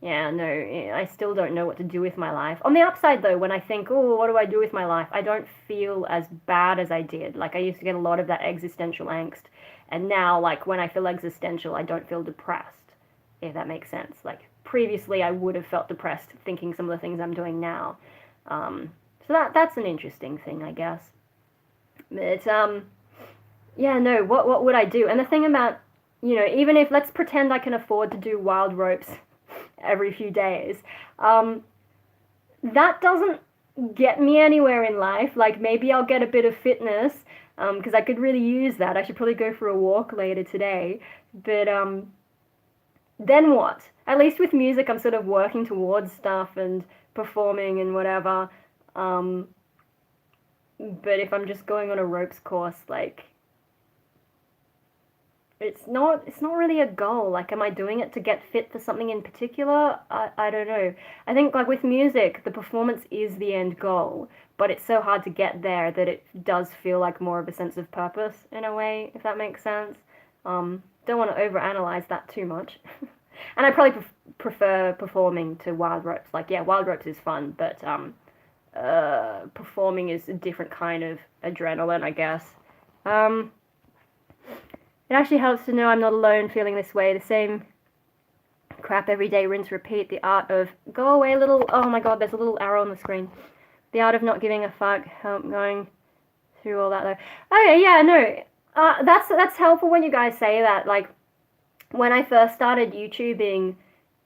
yeah, no, I still don't know what to do with my life. On the upside, though, when I think, oh, what do I do with my life? I don't feel as bad as I did. Like, I used to get a lot of that existential angst. And now, like, when I feel existential, I don't feel depressed, if that makes sense. Like, previously, I would have felt depressed thinking some of the things I'm doing now. So that's an interesting thing, I guess. But, yeah, no, what would I do? And the thing about, you know, even if, let's pretend I can afford to do wild ropes every few days, that doesn't get me anywhere in life. Like, maybe I'll get a bit of fitness, because I could really use that. I should probably go for a walk later today. But, then what? At least with music, I'm sort of working towards stuff and performing and whatever. But if I'm just going on a ropes course, like, it's not really a goal. Like, am I doing it to get fit for something in particular? I don't know. I think, like, with music, the performance is the end goal, but it's so hard to get there that it does feel like more of a sense of purpose in a way, if that makes sense. Don't want to overanalyze that too much. And I probably prefer performing to wild ropes. Like, yeah, wild ropes is fun, but performing is a different kind of adrenaline, I guess. It actually helps to know I'm not alone feeling this way. The same crap every day, rinse, repeat. The art of, go away little, oh my god, there's a little arrow on the screen. The art of not giving a fuck, help going through all that though. Okay, yeah, no, that's helpful when you guys say that. Like when I first started YouTubing,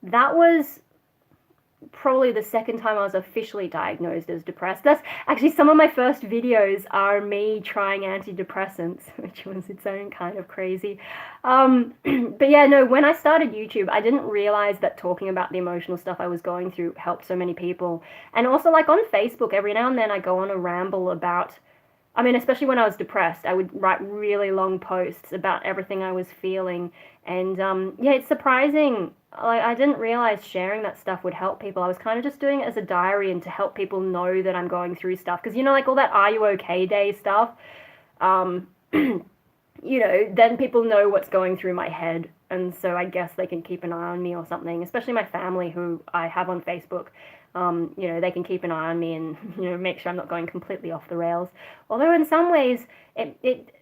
that was probably the second time I was officially diagnosed as depressed. That's actually some of my first videos are me trying antidepressants, which was its own kind of crazy. But yeah, no, when I started YouTube, I didn't realize that talking about the emotional stuff I was going through helped so many people. And also, like on Facebook, every now and then I go on a ramble about, I mean, especially when I was depressed, I would write really long posts about everything I was feeling. And yeah, it's surprising. Like, I didn't realize sharing that stuff would help people. I was kind of just doing it as a diary and to help people know that I'm going through stuff. Because, you know, like all that Are You Okay Day stuff, um, you know, then people know what's going through my head. And so I guess they can keep an eye on me or something, especially my family who I have on Facebook. You know, they can keep an eye on me and, you know, make sure I'm not going completely off the rails. Although in some ways, it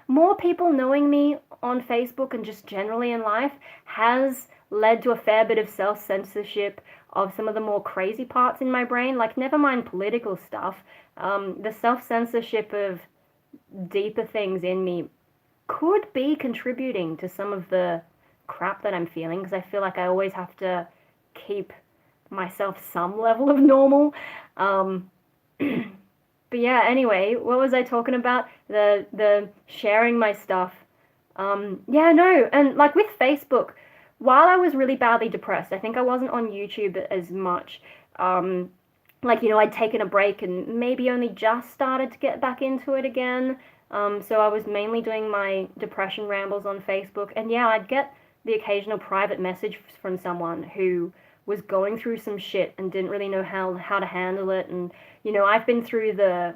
more people knowing me on Facebook and just generally in life has led to a fair bit of self-censorship of some of the more crazy parts in my brain, like never mind political stuff, the self-censorship of deeper things in me could be contributing to some of the crap that I'm feeling because I feel like I always have to keep myself some level of normal. Um, but yeah, anyway, what was I talking about? The sharing my stuff. Yeah, no, and like with Facebook, while I was really badly depressed, I think I wasn't on YouTube as much. Um, like, you know, I'd taken a break and maybe only just started to get back into it again. So I was mainly doing my depression rambles on Facebook. And yeah, I'd get the occasional private message from someone who was going through some shit and didn't really know how to handle it. And, you know, I've been through the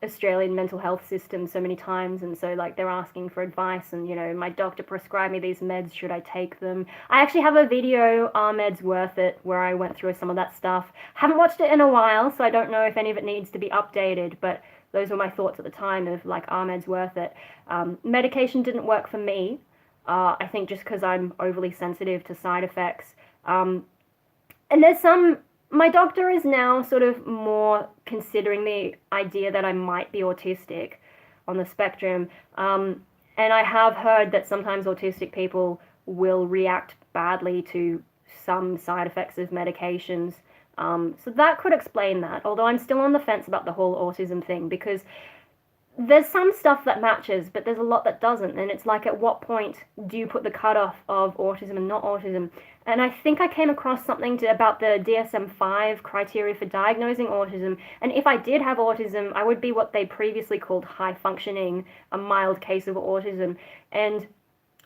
Australian mental health system so many times, and so like they're asking for advice, and you know, my doctor prescribed me these meds, should I take them? I actually have a video, Are Meds Worth It, where I went through some of that stuff. Haven't watched it in a while, so I don't know if any of it needs to be updated, but those were my thoughts at the time of like, Are Meds Worth It? Medication didn't work for me. I think just because I'm overly sensitive to side effects. And there's some, my doctor is now sort of more considering the idea that I might be autistic on the spectrum. And I have heard that sometimes autistic people will react badly to some side effects of medications. So that could explain that, although I'm still on the fence about the whole autism thing because there's some stuff that matches, but there's a lot that doesn't. And it's like, at what point do you put the cutoff of autism and not autism? And I think I came across something about the DSM-5 criteria for diagnosing autism. And if I did have autism, I would be what they previously called high functioning, a mild case of autism. And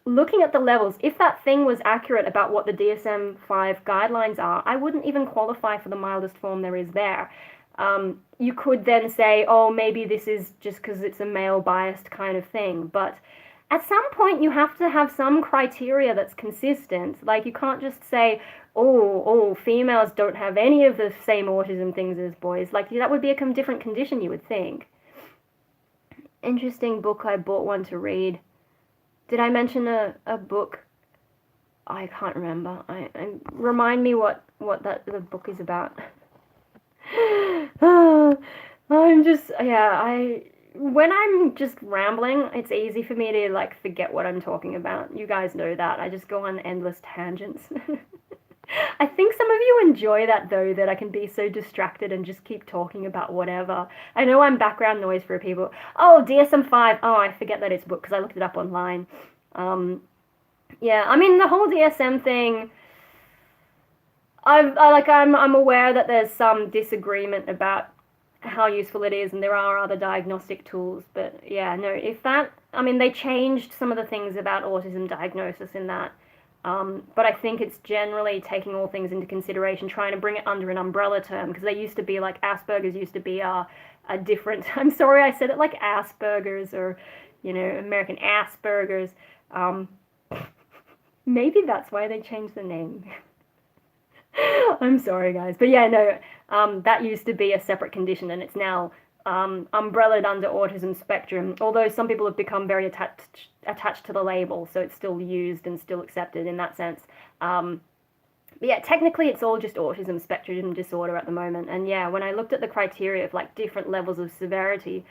looking at the levels, if that thing was accurate about what the DSM-5 guidelines are, I wouldn't even qualify for the mildest form there is there. You could then say, oh, maybe this is just because it's a male biased kind of thing. But at some point, you have to have some criteria that's consistent. Like, you can't just say, oh, females don't have any of the same autism things as boys. Like, that would be a different condition, you would think. Interesting book. I bought one to read. Did I mention a book? I can't remember. Remind me what the book is about. I'm just, yeah, when I'm just rambling, it's easy for me to like forget what I'm talking about. You guys know that. I just go on endless tangents. I think some of you enjoy that though, that I can be so distracted and just keep talking about whatever. I know I'm background noise for people. Oh, DSM-5. Oh, I forget that it's a book because I looked it up online. Yeah, I mean, the whole DSM thing, I'm aware that there's some disagreement about how useful it is, and there are other diagnostic tools, but yeah, no, if that, I mean, they changed some of the things about autism diagnosis in that, but I think it's generally taking all things into consideration, trying to bring it under an umbrella term, because they used to be like, Asperger's used to be a different, I'm sorry I said it like Asperger's, or, you know, American Asperger's, maybe that's why they changed the name. I'm sorry, guys. But yeah, no, that used to be a separate condition, and it's now umbrellaed under autism spectrum, although some people have become very attached to the label, so it's still used and still accepted in that sense. But yeah, technically it's all just autism spectrum disorder at the moment. And yeah, when I looked at the criteria of like different levels of severity,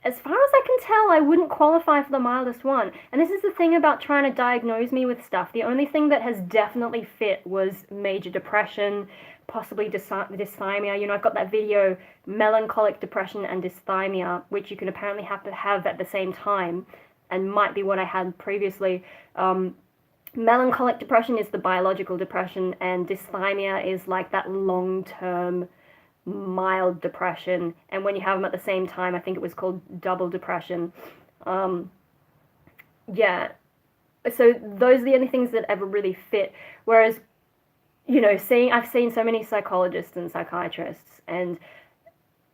as far as I can tell, I wouldn't qualify for the mildest one. And this is the thing about trying to diagnose me with stuff. The only thing that has definitely fit was major depression, possibly dysthymia. You know, I've got that video, melancholic depression and dysthymia, which you can apparently have to have at the same time, and might be what I had previously. Melancholic depression is the biological depression, and dysthymia is like that long-term mild depression. And when you have them at the same time, I think it was called double depression. Um, yeah, so those are the only things that ever really fit. Whereas, you know, I've seen so many psychologists and psychiatrists, and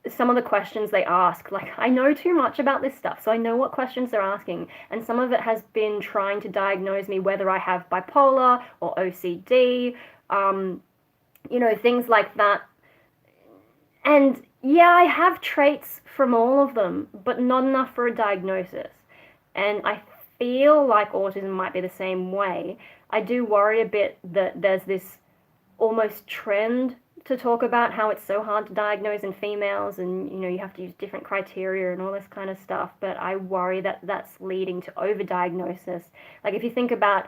some of the questions they ask, like, I know too much about this stuff, so I know what questions they're asking, and some of it has been trying to diagnose me whether I have bipolar or OCD, you know, things like that. And yeah, I have traits from all of them, but not enough for a diagnosis. And I feel like autism might be the same way. I do worry a bit that there's this almost trend to talk about how it's so hard to diagnose in females, and you know, you have to use different criteria and all this kind of stuff, but I worry that that's leading to overdiagnosis. Like if you think about,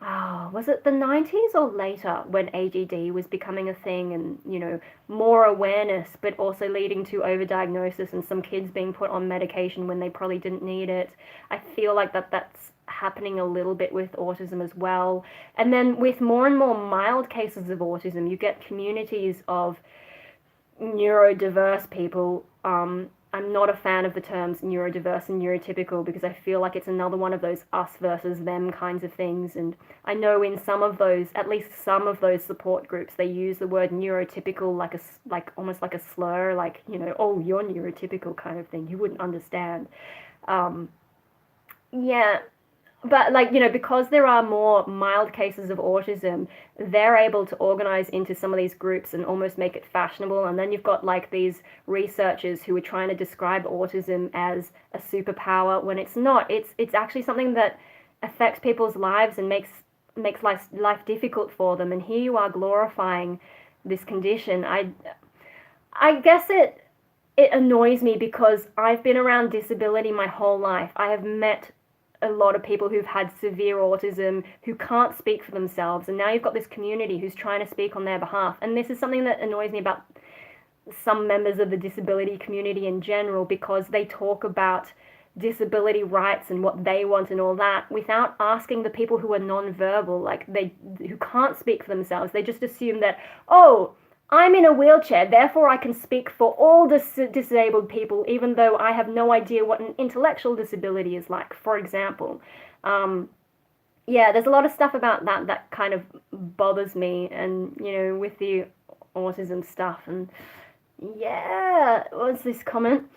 was it the 90s or later when ADD was becoming a thing, and you know, more awareness, but also leading to overdiagnosis and some kids being put on medication when they probably didn't need it. I feel like that's happening a little bit with autism as well. And then with more and more mild cases of autism, you get communities of neurodiverse people. I'm not a fan of the terms neurodiverse and neurotypical, because I feel like it's another one of those us versus them kinds of things. And I know in some of those, at least some of those support groups, they use the word neurotypical like almost like a slur, like, you know, oh, you're neurotypical kind of thing. You wouldn't understand. Yeah, but like, you know, because there are more mild cases of autism, they're able to organize into some of these groups and almost make it fashionable. And then you've got like these researchers who are trying to describe autism as a superpower when it's not. It's actually something that affects people's lives and makes life difficult for them. And here you are glorifying this condition. I guess it annoys me because I've been around disability my whole life. I have met a lot of people who've had severe autism who can't speak for themselves, and now you've got this community who's trying to speak on their behalf. And this is something that annoys me about some members of the disability community in general, because they talk about disability rights and what they want and all that without asking the people who are non-verbal, like who can't speak for themselves. They just assume that, oh, I'm in a wheelchair, therefore I can speak for all disabled people, even though I have no idea what an intellectual disability is like, for example. Yeah, there's a lot of stuff about that kind of bothers me, and, you know, with the autism stuff. And yeah, what's this comment?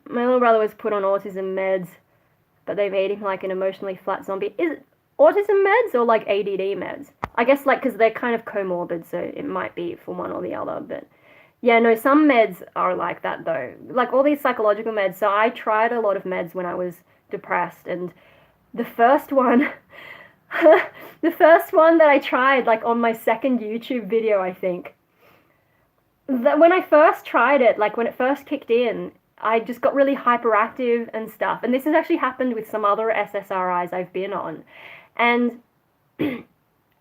My little brother was put on autism meds, but they made him like an emotionally flat zombie. Is it autism meds or like ADD meds? I guess like because they're kind of comorbid, so it might be for one or the other. But yeah, no, some meds are like that though. Like all these psychological meds. So I tried a lot of meds when I was depressed, and the first one, the first one that I tried, like on my second YouTube video, I think, that when I first tried it, like when it first kicked in, I just got really hyperactive and stuff. And this has actually happened with some other SSRIs I've been on. And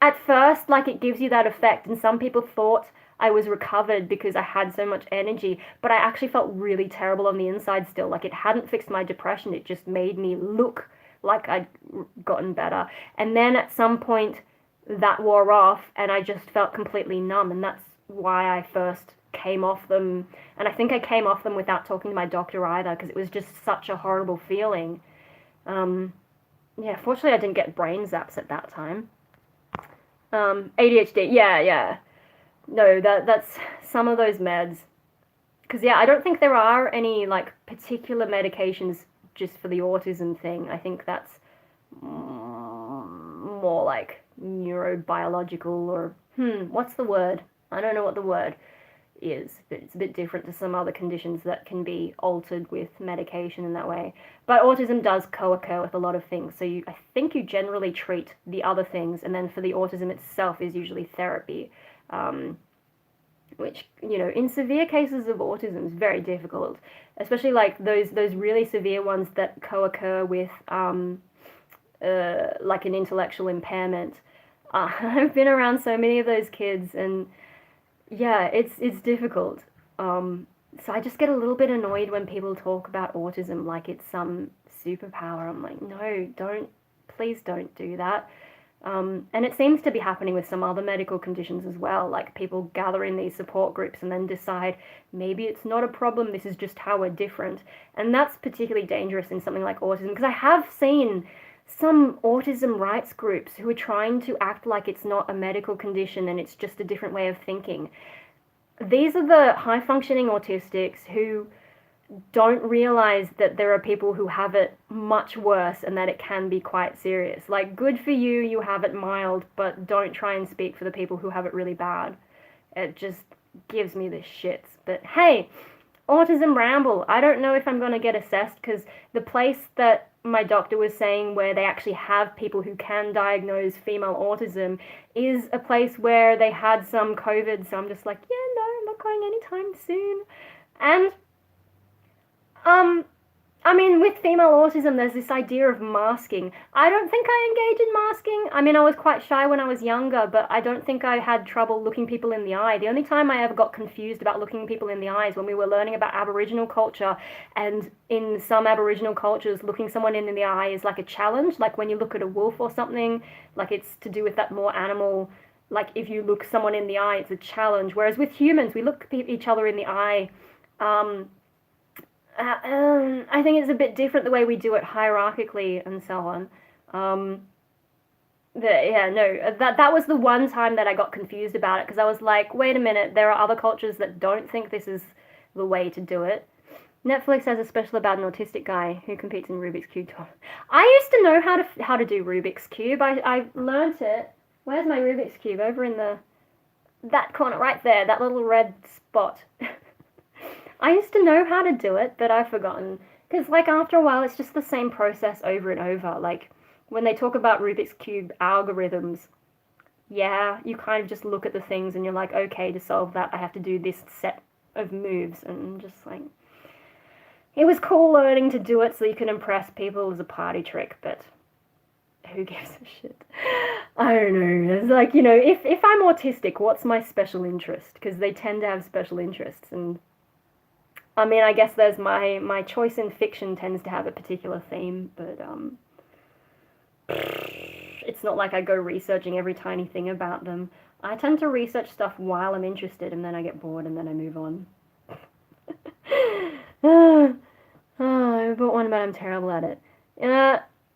at first, like, it gives you that effect, and some people thought I was recovered because I had so much energy, but I actually felt really terrible on the inside still. Like, it hadn't fixed my depression, it just made me look like I'd gotten better. And then at some point, that wore off, and I just felt completely numb, and that's why I first came off them. And I think I came off them without talking to my doctor either, because it was just such a horrible feeling. Yeah, fortunately I didn't get brain zaps at that time. ADHD, yeah. No, that's some of those meds. Because, yeah, I don't think there are any, like, particular medications just for the autism thing. I think that's more like neurobiological or, what's the word? I don't know what the word is, but it's a bit different to some other conditions that can be altered with medication in that way. But autism does co-occur with a lot of things, so I think you generally treat the other things, and then for the autism itself is usually therapy. which, you know, in severe cases of autism is very difficult, especially like those really severe ones that co-occur with like an intellectual impairment. I've been around so many of those kids, and yeah, it's difficult. So I just get a little bit annoyed when people talk about autism like it's some superpower. I'm like, no, please don't do that. And it seems to be happening with some other medical conditions as well. Like people gather in these support groups and then decide maybe it's not a problem, this is just how we're different. And that's particularly dangerous in something like autism, because I have seen some autism rights groups who are trying to act like it's not a medical condition and it's just a different way of thinking. These are the high functioning autistics who don't realize that there are people who have it much worse and that it can be quite serious. Like, good for you, you have it mild, but don't try and speak for the people who have it really bad. It just gives me the shits. But hey, autism ramble. I don't know if I'm going to get assessed, because the place that my doctor was saying where they actually have people who can diagnose female autism is a place where they had some COVID, so I'm just like, yeah, no, I'm not going anytime soon. And I mean, with female autism, there's this idea of masking. I don't think I engage in masking. I mean, I was quite shy when I was younger, but I don't think I had trouble looking people in the eye. The only time I ever got confused about looking people in the eyes when we were learning about Aboriginal culture, and in some Aboriginal cultures, looking someone in the eye is like a challenge. Like when you look at a wolf or something, like it's to do with that more animal, like if you look someone in the eye, it's a challenge. Whereas with humans, we look each other in the eye. I think it's a bit different the way we do it hierarchically and so on. Yeah, no, that was the one time that I got confused about it, because I was like, wait a minute, there are other cultures that don't think this is the way to do it. Netflix has a special about an autistic guy who competes in Rubik's Cube. I used to know how to do Rubik's Cube. I learnt it. Where's my Rubik's Cube? Over in that corner right there, that little red spot. I used to know how to do it, but I've forgotten. Because, like, after a while, it's just the same process over and over. Like, when they talk about Rubik's Cube algorithms, yeah, you kind of just look at the things and you're like, okay, to solve that, I have to do this set of moves. And just, like, it was cool learning to do it so you can impress people as a party trick, but who gives a shit? I don't know. It's like, you know, if I'm autistic, what's my special interest? Because they tend to have special interests, and I mean, I guess there's my choice in fiction tends to have a particular theme, but it's not like I go researching every tiny thing about them. I tend to research stuff while I'm interested, and then I get bored, and then I move on. I bought one, but I'm terrible at it.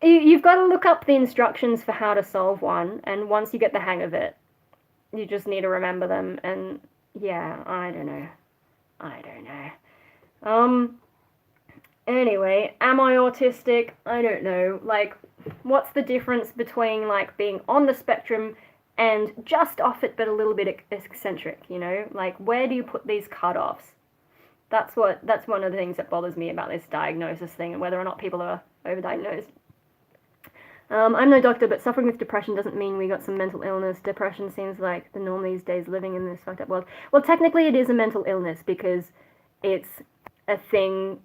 You've got to look up the instructions for how to solve one, and once you get the hang of it, you just need to remember them, and yeah, I don't know. Anyway, am I autistic? I don't know. Like, what's the difference between, like, being on the spectrum and just off it but a little bit eccentric, you know? Like, where do you put these cutoffs? That's one of the things that bothers me about this diagnosis thing, and whether or not people are overdiagnosed. I'm no doctor, but suffering with depression doesn't mean we got some mental illness. Depression seems like the norm these days, living in this fucked up world. Well, technically it is a mental illness, because it's a thing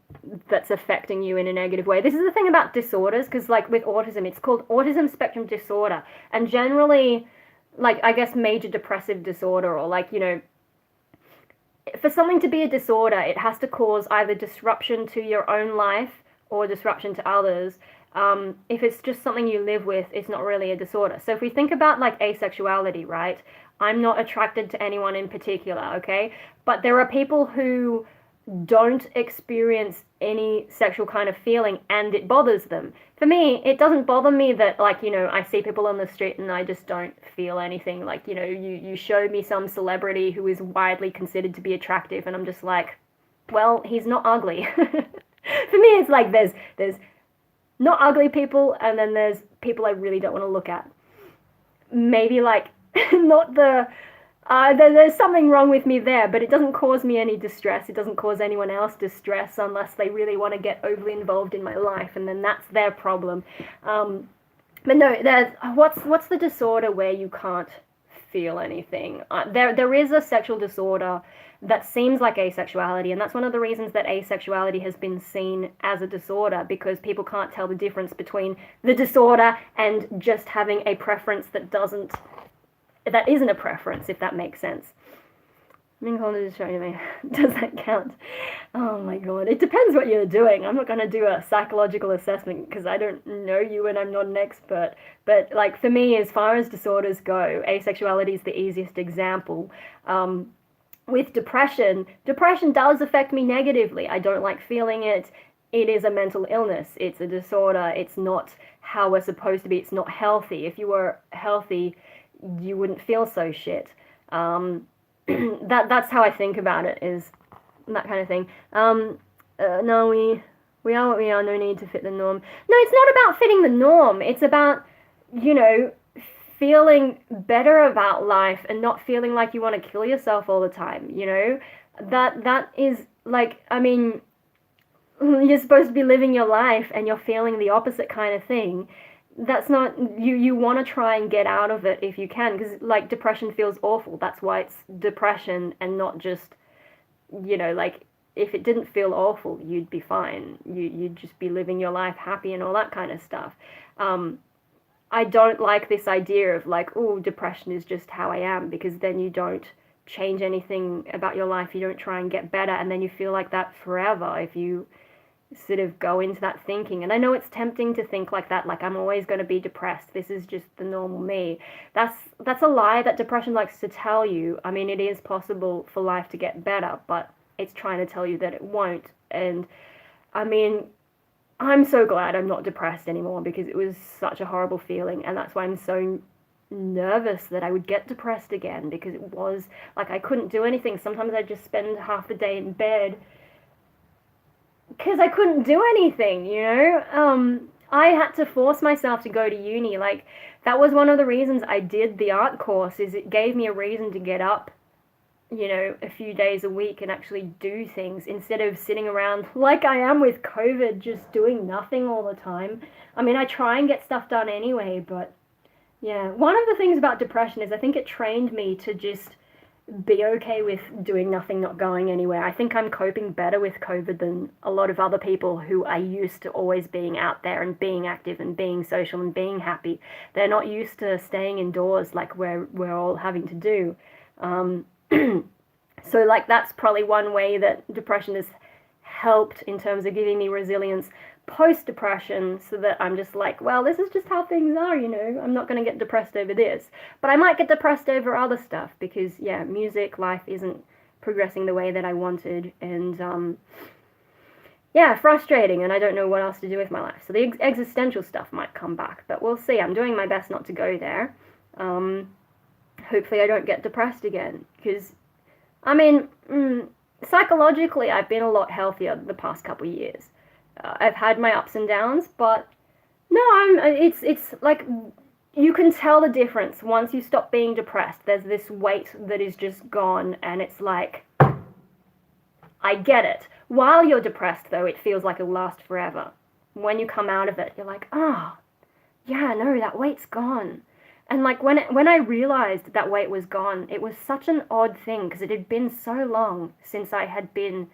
that's affecting you in a negative way. This is the thing about disorders, because, like, with autism, it's called autism spectrum disorder, and generally, like, I guess major depressive disorder, or, like, you know, for something to be a disorder, it has to cause either disruption to your own life or disruption to others. If it's just something you live with, it's not really a disorder. So if we think about, like, asexuality, right? I'm not attracted to anyone in particular, okay? But there are people who don't experience any sexual kind of feeling, and it bothers them. For me, it doesn't bother me that, like, you know, I see people on the street and I just don't feel anything. Like, you know, you show me some celebrity who is widely considered to be attractive, and I'm just like, well, he's not ugly. For me, it's like there's not ugly people, and then there's people I really don't want to look at. Maybe, like, not the... there's something wrong with me there, but it doesn't cause me any distress. It doesn't cause anyone else distress unless they really want to get overly involved in my life, and then that's their problem. But no, what's the disorder where you can't feel anything. There is a sexual disorder that seems like asexuality, and that's one of the reasons that asexuality has been seen as a disorder, because people can't tell the difference between the disorder and just having a preference that isn't a preference, if that makes sense. Minghole is showing me. Does that count? Oh my god. It depends what you're doing. I'm not going to do a psychological assessment because I don't know you and I'm not an expert. But like for me, as far as disorders go, asexuality is the easiest example. With depression does affect me negatively. I don't like feeling it. It is a mental illness. It's a disorder. It's not how we're supposed to be. It's not healthy. If you were healthy, you wouldn't feel so shit. That's how I think about it, is that kind of thing. No, we are what we are, no need to fit the norm. No, it's not about fitting the norm. It's about, feeling better about life and not feeling like you want to kill yourself all the time, That is, like, I mean, you're supposed to be living your life and you're feeling the opposite kind of thing. That's not, you want to try and get out of it if you can, because like depression feels awful. That's why it's depression, and not just, like, if it didn't feel awful, you'd be fine. You'd just be living your life happy and all that kind of stuff. I don't like this idea of like, oh, depression is just how I am, because then you don't change anything about your life. You don't try and get better, and then you feel like that forever if you sort of go into that thinking. And I know it's tempting to think like that, like I'm always going to be depressed, this is just the normal me. That's a lie that depression likes to tell you. I mean, it is possible for life to get better, but it's trying to tell you that it won't. And I mean, I'm so glad I'm not depressed anymore, because it was such a horrible feeling, and that's why I'm so nervous that I would get depressed again, because it was like I couldn't do anything. Sometimes I'd just spend half the day in bed because I couldn't do anything, I had to force myself to go to uni. Like, that was one of the reasons I did the art course, is it gave me a reason to get up, a few days a week and actually do things, instead of sitting around like I am with COVID, just doing nothing all the time. I mean, I try and get stuff done anyway, but yeah. One of the things about depression is I think it trained me to just be okay with doing nothing, not going anywhere. I think I'm coping better with COVID than a lot of other people who are used to always being out there and being active and being social and being happy. They're not used to staying indoors like we're all having to do. So like that's probably one way that depression has helped in terms of giving me resilience post-depression, so that I'm just like, well, this is just how things are, I'm not going to get depressed over this, but I might get depressed over other stuff, because yeah, music life isn't progressing the way that I wanted, and yeah, frustrating, and I don't know what else to do with my life. So the existential stuff might come back, but we'll see. I'm doing my best not to go there. Hopefully I don't get depressed again, because I mean, psychologically I've been a lot healthier the past couple of years. I've had my ups and downs, but no, it's like, you can tell the difference once you stop being depressed. There's this weight that is just gone, and it's like, I get it. While you're depressed, though, it feels like it'll last forever. When you come out of it, you're like, oh, yeah, no, that weight's gone. And like when I realized that weight was gone, it was such an odd thing, because it had been so long since I had been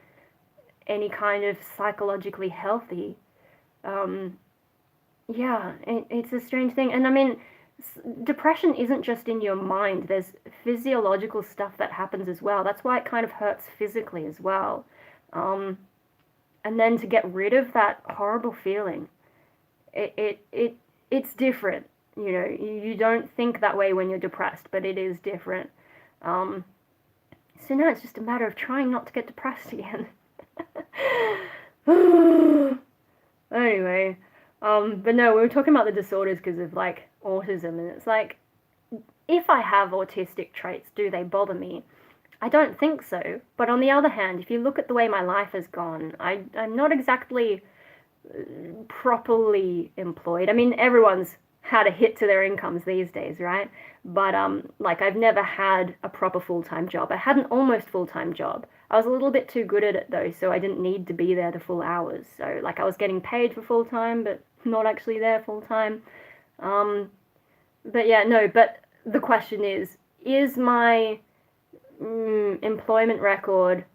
any kind of psychologically healthy. Yeah, it's a strange thing. And I mean, depression isn't just in your mind. There's physiological stuff that happens as well. That's why it kind of hurts physically as well. And then to get rid of that horrible feeling, it's different. You don't think that way when you're depressed, but it is different. So now it's just a matter of trying not to get depressed again. Anyway, but no, we were talking about the disorders because of like autism, and it's like, if I have autistic traits, do they bother me? I don't think so. But on the other hand, if you look at the way my life has gone, I'm not exactly properly employed. I mean, everyone's had a hit to their incomes these days, right? But like, I've never had a proper full-time job. I had an almost full-time job. I was a little bit too good at it though, so I didn't need to be there the full hours. So like, I was getting paid for full-time, but not actually there full-time. But yeah, no, but the question is, is my employment record.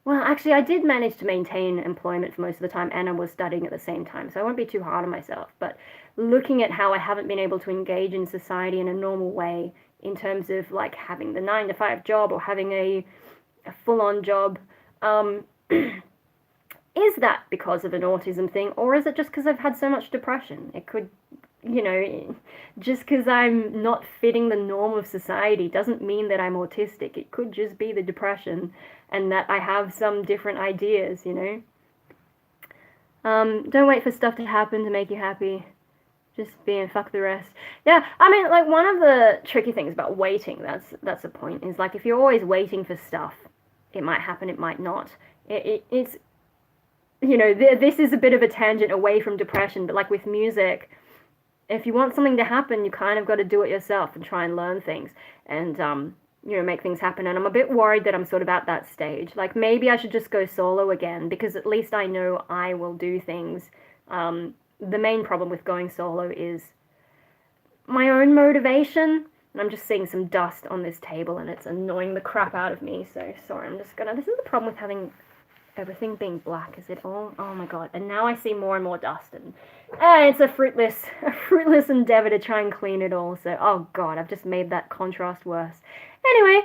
Well, actually, I did manage to maintain employment for most of the time, and I was studying at the same time, so I won't be too hard on myself. But looking at how I haven't been able to engage in society in a normal way, in terms of like having the 9 to 5 job or having a full on job, um, is that because of an autism thing, or is it just because I've had so much depression? It could, you know, just because I'm not fitting the norm of society doesn't mean that I'm autistic. It could just be the depression and that I have some different ideas, you know? Don't wait for stuff to happen to make you happy. Just be and fuck the rest. Yeah, I mean, like, one of the tricky things about waiting, that's the point, is like if you're always waiting for stuff, it might happen, it might not. It's, you know, this is a bit of a tangent away from depression, but like with music, if you want something to happen, you kind of got to do it yourself and try and learn things and, you know, make things happen. And I'm a bit worried that I'm sort of at that stage. Like maybe I should just go solo again because at least I know I will do things. The main problem with going solo is my own motivation. And I'm just seeing some dust on this table and it's annoying the crap out of me. So sorry, I'm just gonna. This is the problem with having everything being black. Is it all? Oh my god! And now I see more and more dust, and it's a fruitless endeavor to try and clean it all. So oh god, I've just made that contrast worse. Anyway,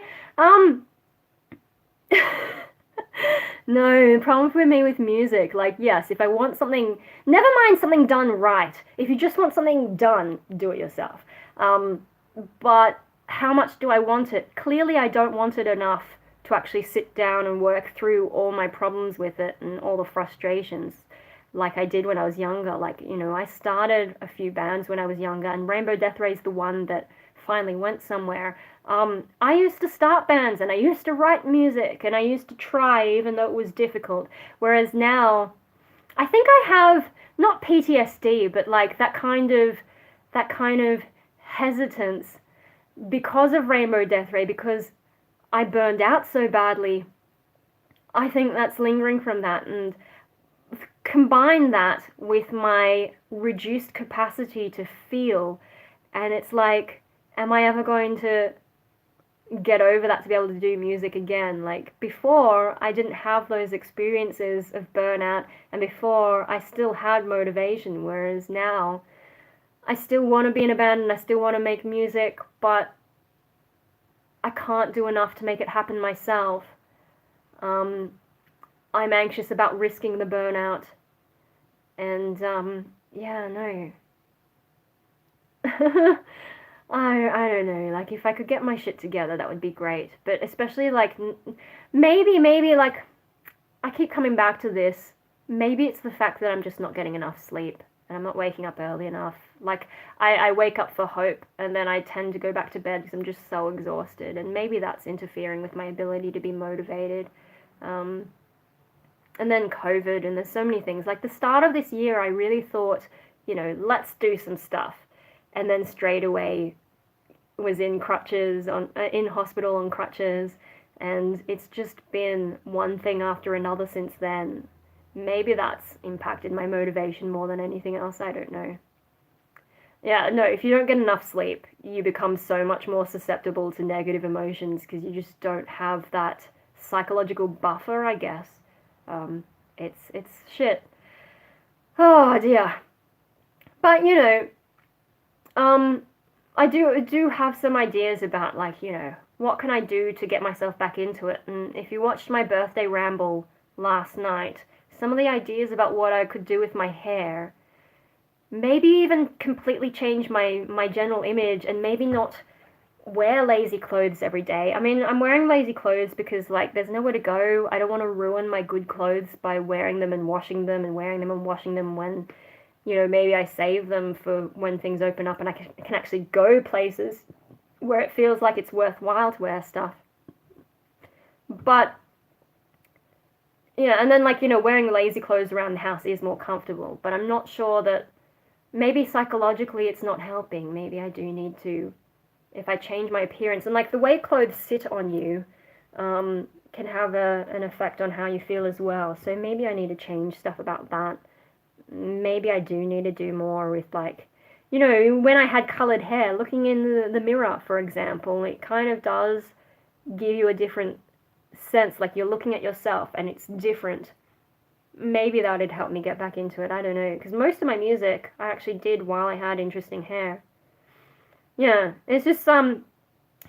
no, the problem for me with music, like, yes, if I want something, never mind something done right. If you just want something done, do it yourself. But how much do I want it? Clearly, I don't want it enough to actually sit down and work through all my problems with it and all the frustrations like I did when I was younger. Like, you know, I started a few bands when I was younger, and Rainbow Death Ray is the one that finally went somewhere. I used to start bands and I used to write music and I used to try even though it was difficult. Whereas now, I think I have not PTSD, but like that kind of hesitance because of Rainbow Death Ray, because I burned out so badly. I think that's lingering from that, and combine that with my reduced capacity to feel, and it's like, am I ever going to get over that to be able to do music again? Like before, I didn't have those experiences of burnout, and before I still had motivation, whereas now I still want to be in a band and I still want to make music, but I can't do enough to make it happen myself. I'm anxious about risking the burnout, and yeah, no. I don't know. Like if I could get my shit together, that would be great. But especially like maybe like I keep coming back to this. Maybe it's the fact that I'm just not getting enough sleep and I'm not waking up early enough. Like I wake up for hope and then I tend to go back to bed because I'm just so exhausted, and maybe that's interfering with my ability to be motivated. And then COVID, and there's so many things. Like the start of this year, I really thought, you know, let's do some stuff, and then straight away was in crutches, in hospital on crutches, and it's just been one thing after another since then. Maybe that's impacted my motivation more than anything else. I don't know. Yeah, no, if you don't get enough sleep, you become so much more susceptible to negative emotions because you just don't have that psychological buffer, I guess. It's shit. Oh dear. But you know, I do have some ideas about, like, you know, what can I do to get myself back into it. And if you watched my birthday ramble last night, some of the ideas about what I could do with my hair, maybe even completely change my general image, and maybe not wear lazy clothes every day. I mean, I'm wearing lazy clothes because, like, there's nowhere to go. I don't want to ruin my good clothes by wearing them and washing them and wearing them and washing them when, you know, maybe I save them for when things open up and I can actually go places where it feels like it's worthwhile to wear stuff. But, yeah, and then, like, you know, wearing lazy clothes around the house is more comfortable, but I'm not sure that maybe psychologically it's not helping. Maybe I do need to, if I change my appearance, and like the way clothes sit on you can have an effect on how you feel as well. So maybe I need to change stuff about that. Maybe I do need to do more with, like, you know, when I had colored hair, looking in the mirror, for example, it kind of does give you a different sense, like you're looking at yourself and it's different. Maybe that'd help me get back into it. I don't know, because most of my music I actually did while I had interesting hair. Yeah, it's just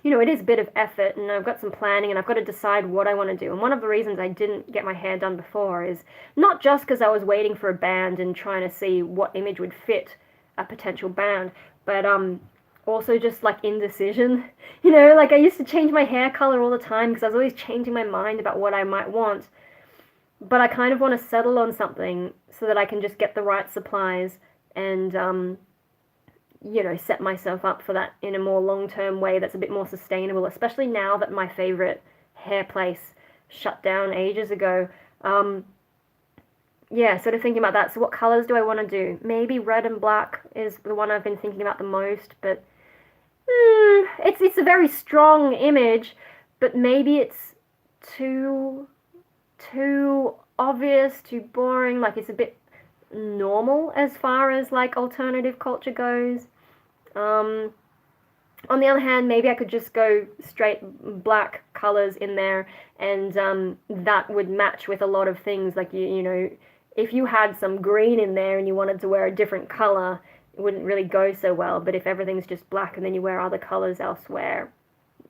you know, it is a bit of effort, and I've got some planning, and I've got to decide what I want to do. And one of the reasons I didn't get my hair done before is not just because I was waiting for a band and trying to see what image would fit a potential band, but also just like indecision. You know, like I used to change my hair color all the time because I was always changing my mind about what I might want. But I kind of want to settle on something so that I can just get the right supplies and you know, set myself up for that in a more long-term way that's a bit more sustainable, especially now that my favorite hair place shut down ages ago. Yeah, sort of thinking about that. So what colors do I want to do? Maybe red and black is the one I've been thinking about the most, but it's a very strong image, but maybe it's too obvious, too boring, like it's a bit normal as far as like alternative culture goes. Um, on the other hand, maybe I could just go straight black colors in there, and that would match with a lot of things. Like you know, if you had some green in there and you wanted to wear a different color, it wouldn't really go so well. But if everything's just black and then you wear other colors elsewhere,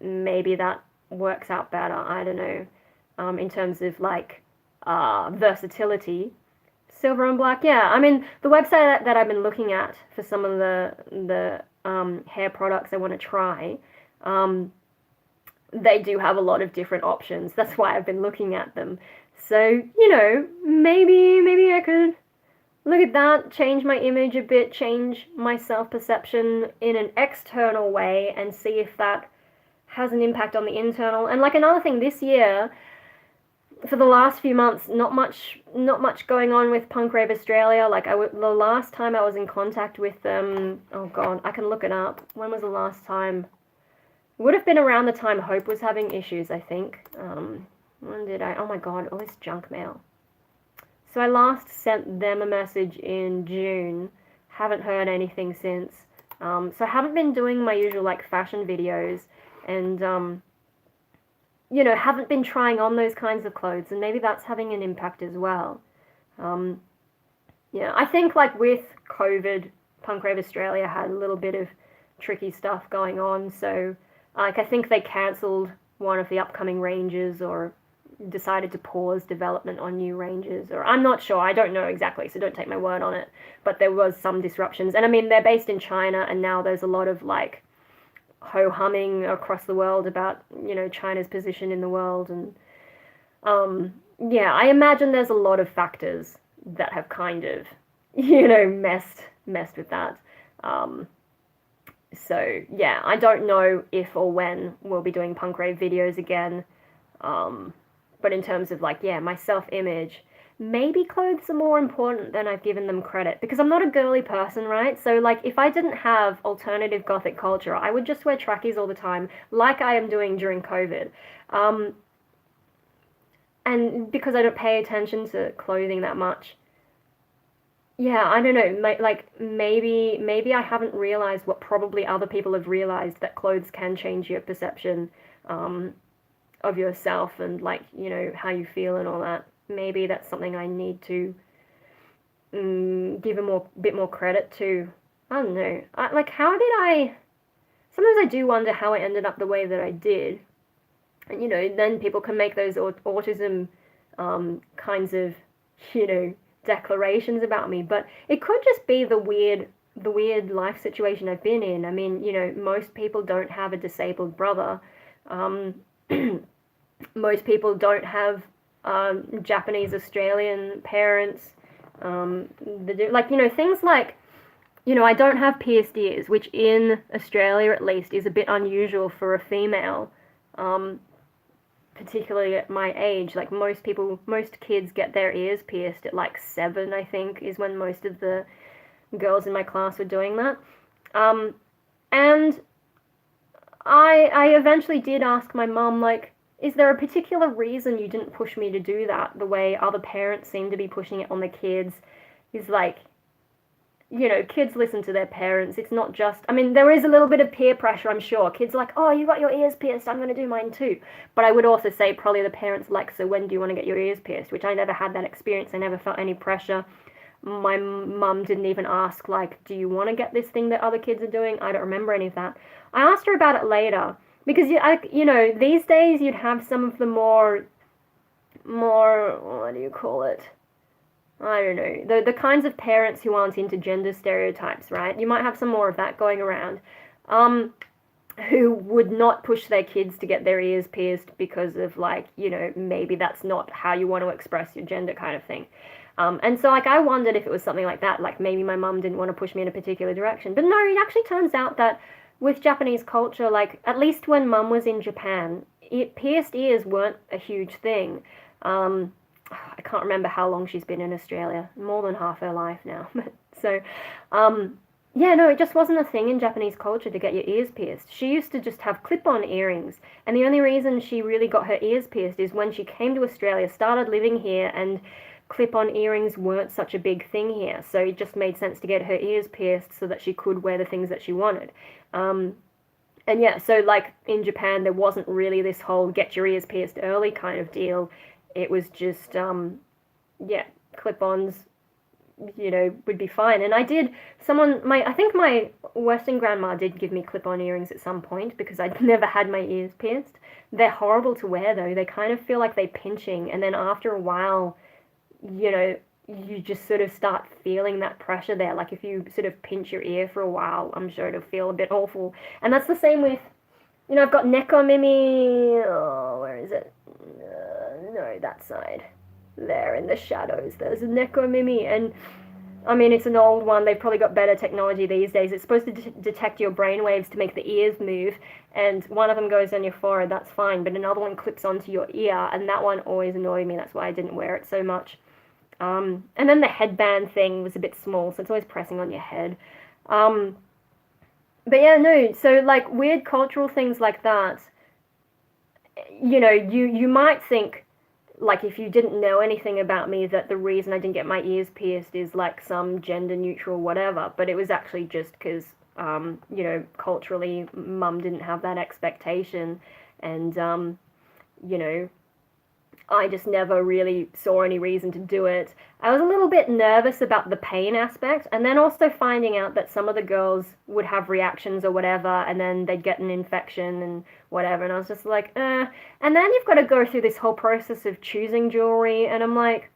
maybe that works out better. I don't know. In terms of like versatility. Silver and black, yeah. I mean, the website that I've been looking at for some of the hair products I want to try, they do have a lot of different options. That's why I've been looking at them. So, you know, maybe I could look at that, change my image a bit, change my self-perception in an external way and see if that has an impact on the internal. And like another thing this year, for the last few months, not much going on with Punk Rave Australia. Like the last time I was in contact with them, oh god, I can look it up. When was the last time? It would have been around the time Hope was having issues, I think. When did I? Oh my god, all this junk mail. So I last sent them a message in June. Haven't heard anything since. So I haven't been doing my usual like fashion videos, and you know, haven't been trying on those kinds of clothes, and maybe that's having an impact as well. Yeah, I think like with COVID, Punk Rave Australia had a little bit of tricky stuff going on, so like I think they cancelled one of the upcoming ranges or decided to pause development on new ranges, or I'm not sure, I don't know exactly, so don't take my word on it, but there was some disruptions. And I mean, they're based in China, and now there's a lot of like ho-humming across the world about, you know, China's position in the world, and yeah, I imagine there's a lot of factors that have kind of, you know, messed with that. So yeah, I don't know if or when we'll be doing punk rave videos again, but in terms of like, yeah, my self-image, maybe clothes are more important than I've given them credit, because I'm not a girly person, right? So like if I didn't have alternative gothic culture, I would just wear trackies all the time, like I am doing during COVID. And because I don't pay attention to clothing that much, yeah, I don't know, like maybe I haven't realized what probably other people have realized, that clothes can change your perception of yourself and like, you know, how you feel and all that. Maybe that's something I need to give a bit more credit to. I don't know. Like, how did I... Sometimes I do wonder how I ended up the way that I did. And, you know, then people can make those autism kinds of, you know, declarations about me. But it could just be the weird life situation I've been in. I mean, you know, most people don't have a disabled brother. Most people don't have Japanese Australian parents, like, you know, things like, you know, I don't have pierced ears, which in Australia at least is a bit unusual for a female, particularly at my age. Like most kids get their ears pierced at like 7, I think, is when most of the girls in my class were doing that. And I eventually did ask my mum, like, is there a particular reason you didn't push me to do that the way other parents seem to be pushing it on the kids? Is like, kids listen to their parents. It's not just, I mean, there is a little bit of peer pressure, I'm sure. Kids are like, oh, you got your ears pierced, I'm going to do mine too. But I would also say probably the parents like, so when do you want to get your ears pierced? Which I never had that experience. I never felt any pressure. My mum didn't even ask, like, do you want to get this thing that other kids are doing? I don't remember any of that. I asked her about it later because, these days you'd have some of the more, what do you call it? I don't know, the kinds of parents who aren't into gender stereotypes, right? You might have some more of that going around, who would not push their kids to get their ears pierced because of, like, maybe that's not how you want to express your gender kind of thing. And so, like, I wondered if it was something like that, like maybe my mum didn't want to push me in a particular direction. But no, it actually turns out that with Japanese culture, like, at least when mum was in Japan, pierced ears weren't a huge thing. I can't remember how long she's been in Australia, more than half her life now. So, yeah, no, it just wasn't a thing in Japanese culture to get your ears pierced. She used to just have clip-on earrings, and the only reason she really got her ears pierced is when she came to Australia, started living here, and clip-on earrings weren't such a big thing here, so it just made sense to get her ears pierced so that she could wear the things that she wanted. And yeah, so like in Japan, there wasn't really this whole get your ears pierced early kind of deal. It was just, yeah, clip-ons, would be fine. And I think my Western grandma did give me clip-on earrings at some point because I'd never had my ears pierced. They're horrible to wear though. They kind of feel like they're pinching, and then after a while, you just sort of start feeling that pressure there. Like if you sort of pinch your ear for a while, I'm sure it'll feel a bit awful. And that's the same with, I've got Nekomimi, where is it? No, that side. There in the shadows, there's a Nekomimi, and I mean, it's an old one. They've probably got better technology these days. It's supposed to detect your brain waves to make the ears move, and one of them goes on your forehead, that's fine, but another one clips onto your ear, and that one always annoyed me. That's why I didn't wear it so much. And then the headband thing was a bit small, so it's always pressing on your head. But yeah, no, so like weird cultural things like that, you might think, like, if you didn't know anything about me, that the reason I didn't get my ears pierced is like some gender neutral whatever, but it was actually just because, culturally, mum didn't have that expectation, and, I just never really saw any reason to do it. I was a little bit nervous about the pain aspect, and then also finding out that some of the girls would have reactions or whatever, and then they'd get an infection and whatever, and I was just like, And then you've got to go through this whole process of choosing jewelry, and I'm like,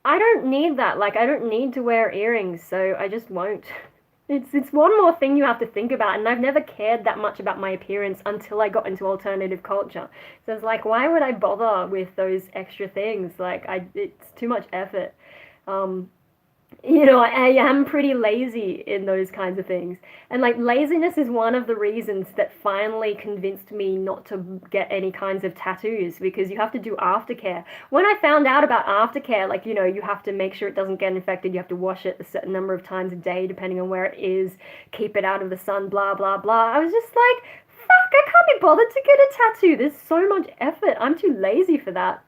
I don't need that. Like, I don't need to wear earrings, so I just won't. It's one more thing you have to think about, and I've never cared that much about my appearance until I got into alternative culture. So it's like, why would I bother with those extra things? Like, it's too much effort. I am pretty lazy in those kinds of things. And like laziness is one of the reasons that finally convinced me not to get any kinds of tattoos, because you have to do aftercare. When I found out about aftercare, like, you have to make sure it doesn't get infected, you have to wash it a certain number of times a day depending on where it is, keep it out of the sun, blah, blah, blah. I was just like, fuck, I can't be bothered to get a tattoo. There's so much effort. I'm too lazy for that.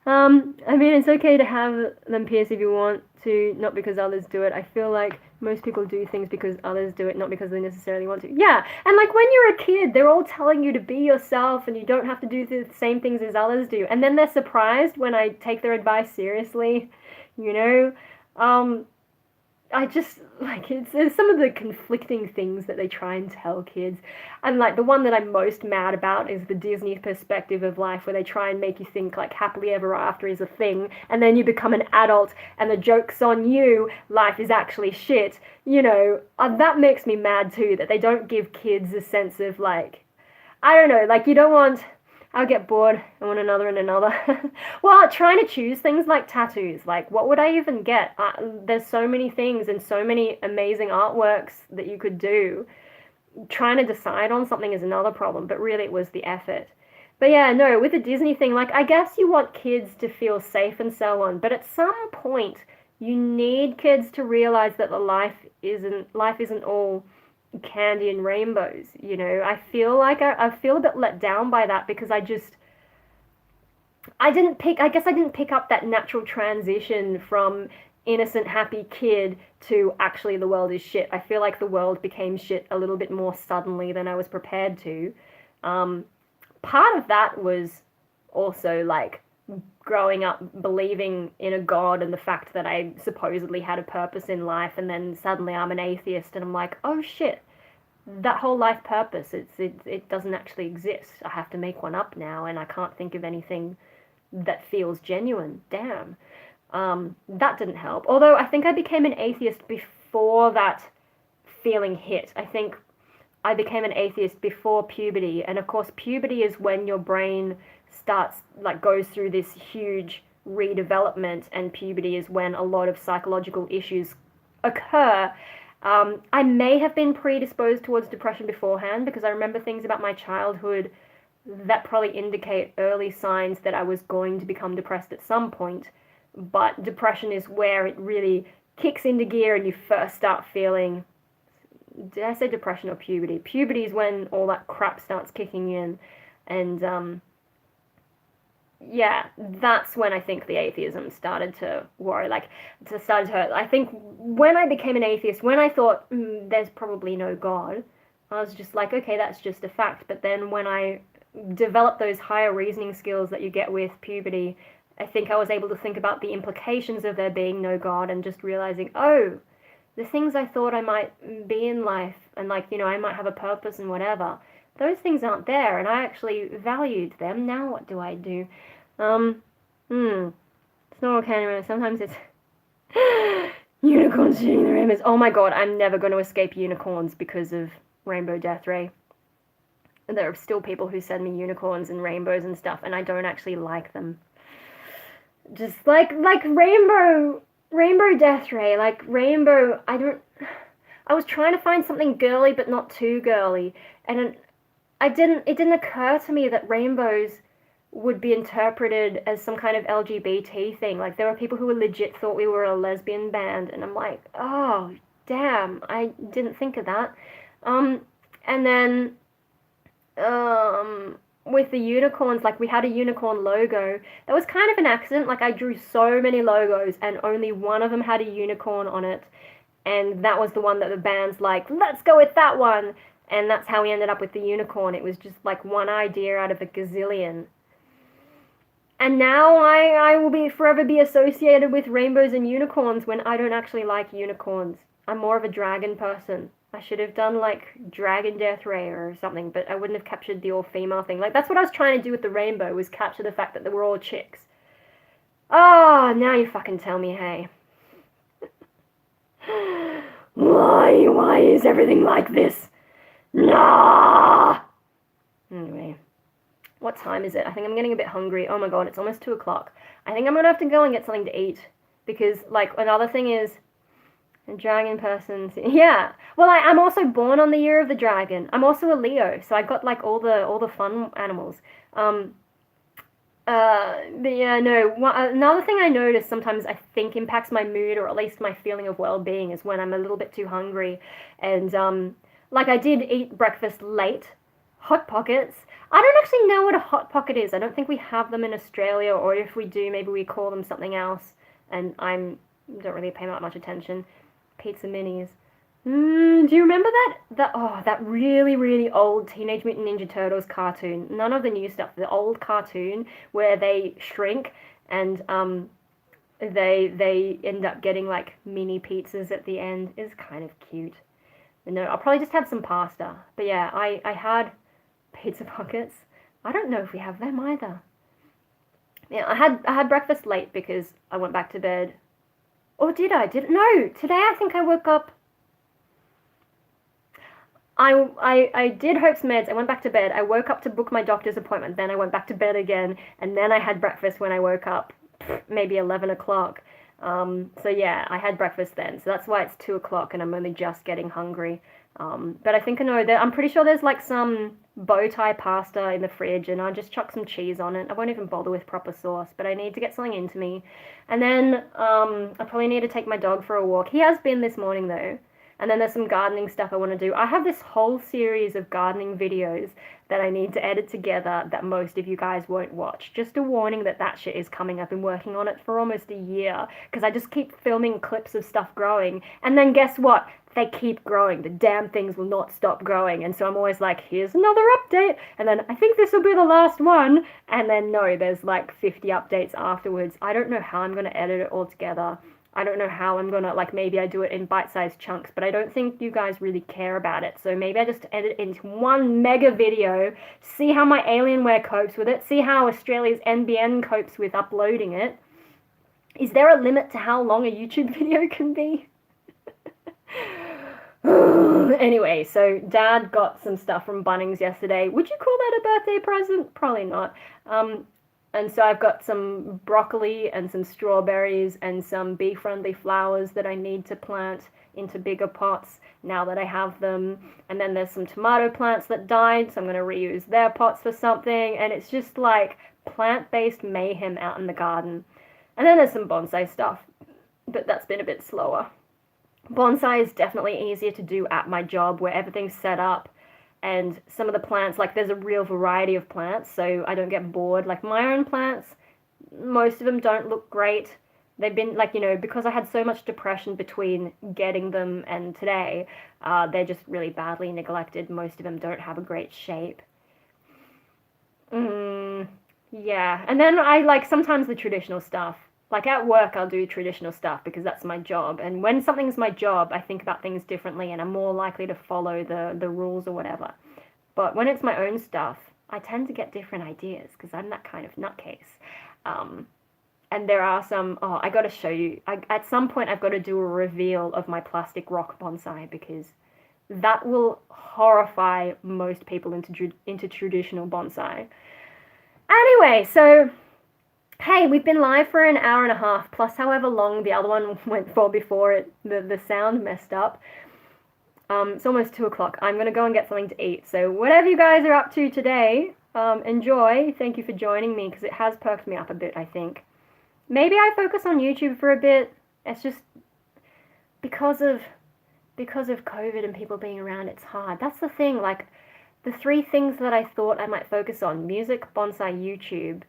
I mean, it's okay to have them pierced if you want to, not because others do it. I feel like most people do things because others do it, not because they necessarily want to. Yeah, and like when you're a kid, they're all telling you to be yourself and you don't have to do the same things as others do. And then they're surprised when I take their advice seriously, I just, like, it's some of the conflicting things that they try and tell kids. And, like, the one that I'm most mad about is the Disney perspective of life, where they try and make you think, like, happily ever after is a thing, and then you become an adult, and the joke's on you, life is actually shit. That makes me mad, too, that they don't give kids a sense of, like, I don't know, like, you don't want... I'll get bored. I want another and another. Well, trying to choose things like tattoos, like what would I even get? There's so many things and so many amazing artworks that you could do. Trying to decide on something is another problem, but really it was the effort. But yeah, no, with the Disney thing, like, I guess you want kids to feel safe and so on, but at some point you need kids to realize that life isn't all candy and rainbows. I feel like I feel a bit let down by that, because I guess I didn't pick up that natural transition from innocent, happy kid to actually the world is shit. I feel like the world became shit a little bit more suddenly than I was prepared to. Um, Part of that was also like growing up believing in a god and the fact that I supposedly had a purpose in life, and then suddenly I'm an atheist and I'm like, oh shit, that whole life purpose, it doesn't actually exist. I have to make one up now, and I can't think of anything that feels genuine. Damn. That didn't help. Although I think I became an atheist before that feeling hit. I think I became an atheist before puberty, and of course, puberty is when your brain starts, like, goes through this huge redevelopment, and puberty is when a lot of psychological issues occur. I may have been predisposed towards depression beforehand because I remember things about my childhood that probably indicate early signs that I was going to become depressed at some point. But depression is where it really kicks into gear and you first start feeling, did I say depression or puberty? Puberty is when all that crap starts kicking in. And yeah, that's when I think the atheism started to worry, like, to start to hurt. I think when I became an atheist, when I thought, there's probably no God, I was just like, okay, that's just a fact. But then when I developed those higher reasoning skills that you get with puberty, I think I was able to think about the implications of there being no God and just realizing, oh, the things I thought I might be in life and, like, you know, I might have a purpose and whatever, those things aren't there, and I actually valued them. Now what do I do? It's not okay anymore. Sometimes it's unicorns shooting the rainbows. Oh my god, I'm never going to escape unicorns because of Rainbow Death Ray. There are still people who send me unicorns and rainbows and stuff, and I don't actually like them. Just like Rainbow Death Ray, like Rainbow, I was trying to find something girly but not too girly, and it didn't occur to me that rainbows would be interpreted as some kind of LGBT thing. Like, there were people who were legit thought we were a lesbian band, and I'm like, oh, damn, I didn't think of that. And then, with the unicorns, like, we had a unicorn logo. That was kind of an accident. Like, I drew so many logos, and only one of them had a unicorn on it, and that was the one that the band's like, let's go with that one. And that's how we ended up with the unicorn. It was just like one idea out of a gazillion. And now I will forever be associated with rainbows and unicorns when I don't actually like unicorns. I'm more of a dragon person. I should have done, like, Dragon Death Ray or something, but I wouldn't have captured the all-female thing. Like, that's what I was trying to do with the rainbow, was capture the fact that they were all chicks. Oh, now you fucking tell me, hey. Why is everything like this? Nah! Anyway. What time is it? I think I'm getting a bit hungry. Oh my god, it's almost 2 o'clock. I think I'm gonna have to go and get something to eat. Because, like, another thing is, a dragon person. Yeah. Well, I'm also born on the year of the dragon. I'm also a Leo, so I got, like, all the fun animals. But yeah, no. Another thing I notice sometimes I think impacts my mood, or at least my feeling of well-being, is when I'm a little bit too hungry. And, like, I did eat breakfast late. Hot Pockets. I don't actually know what a Hot Pocket is. I don't think we have them in Australia, or if we do, maybe we call them something else, and I don't really pay that much attention. Pizza Minis. Do you remember that really, really old Teenage Mutant Ninja Turtles cartoon? None of the new stuff. The old cartoon where they shrink and they end up getting, like, mini pizzas at the end is kind of cute. No, I'll probably just have some pasta. But yeah, I had Pizza Pockets. I don't know if we have them either. Yeah, I had breakfast late because I went back to bed. Or did I? No, today I think I woke up. I did Hope's meds. I went back to bed. I woke up to book my doctor's appointment. Then I went back to bed again, and then I had breakfast when I woke up, maybe 11 o'clock. So yeah, I had breakfast then. So that's why it's 2 o'clock and I'm only just getting hungry. But I think I know that I'm pretty sure there's, like, some bow tie pasta in the fridge, and I'll just chuck some cheese on it. I won't even bother with proper sauce, but I need to get something into me. And then I probably need to take my dog for a walk. He has been this morning though. And then there's some gardening stuff I want to do. I have this whole series of gardening videos that I need to edit together that most of you guys won't watch. Just a warning that that shit is coming. I've been working on it for almost a year because I just keep filming clips of stuff growing. And then guess what? They keep growing. The damn things will not stop growing. And so I'm always like, here's another update. And then I think this will be the last one. And then no, there's like 50 updates afterwards. I don't know how I'm going to edit it all together. I don't know how I'm gonna, like, maybe I do it in bite-sized chunks, but I don't think you guys really care about it. So maybe I just edit it into one mega video, see how my Alienware copes with it, see how Australia's NBN copes with uploading it. Is there a limit to how long a YouTube video can be? Anyway, so Dad got some stuff from Bunnings yesterday. Would you call that a birthday present? Probably not. And so I've got some broccoli and some strawberries and some bee-friendly flowers that I need to plant into bigger pots now that I have them. And then there's some tomato plants that died, so I'm going to reuse their pots for something. And it's just like plant-based mayhem out in the garden. And then there's some bonsai stuff, but that's been a bit slower. Bonsai is definitely easier to do at my job where everything's set up. And some of the plants, like there's a real variety of plants, so I don't get bored. Like my own plants, most of them don't look great. They've been like, because I had so much depression between getting them and today, they're just really badly neglected. Most of them don't have a great shape. Yeah, and then I like sometimes the traditional stuff. Like at work, I'll do traditional stuff because that's my job. And when something's my job, I think about things differently and I'm more likely to follow the rules or whatever. But when it's my own stuff, I tend to get different ideas because I'm that kind of nutcase. And there are some, I got to show you. At some point, I've got to do a reveal of my plastic rock bonsai because that will horrify most people into traditional bonsai. Anyway, so... Hey, we've been live for an hour and a half, plus however long the other one went for before the sound messed up. It's almost 2 o'clock. I'm going to go and get something to eat. So whatever you guys are up to today, enjoy. Thank you for joining me, because it has perked me up a bit, I think. Maybe I focus on YouTube for a bit. It's just because of COVID and people being around, it's hard. That's the thing, like, the 3 things that I thought I might focus on: music, bonsai, YouTube.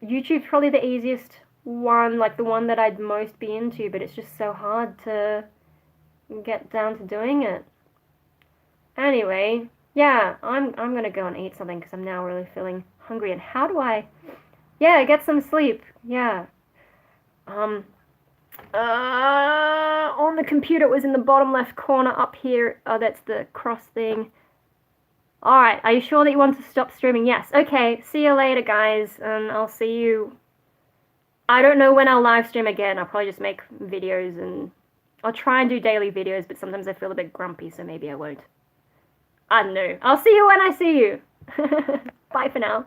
YouTube's probably the easiest one, like the one that I'd most be into, but it's just so hard to get down to doing it. Anyway, yeah, I'm gonna go and eat something because I'm now really feeling hungry. And how do I... Yeah, get some sleep. Yeah. On the computer, it was in the bottom left corner up here. Oh, that's the cross thing. Alright, are you sure that you want to stop streaming? Yes. Okay, see you later, guys, and I'll see you... I don't know when I'll live stream again. I'll probably just make videos, and I'll try and do daily videos, but sometimes I feel a bit grumpy, so maybe I won't. I don't know. I'll see you when I see you. Bye for now.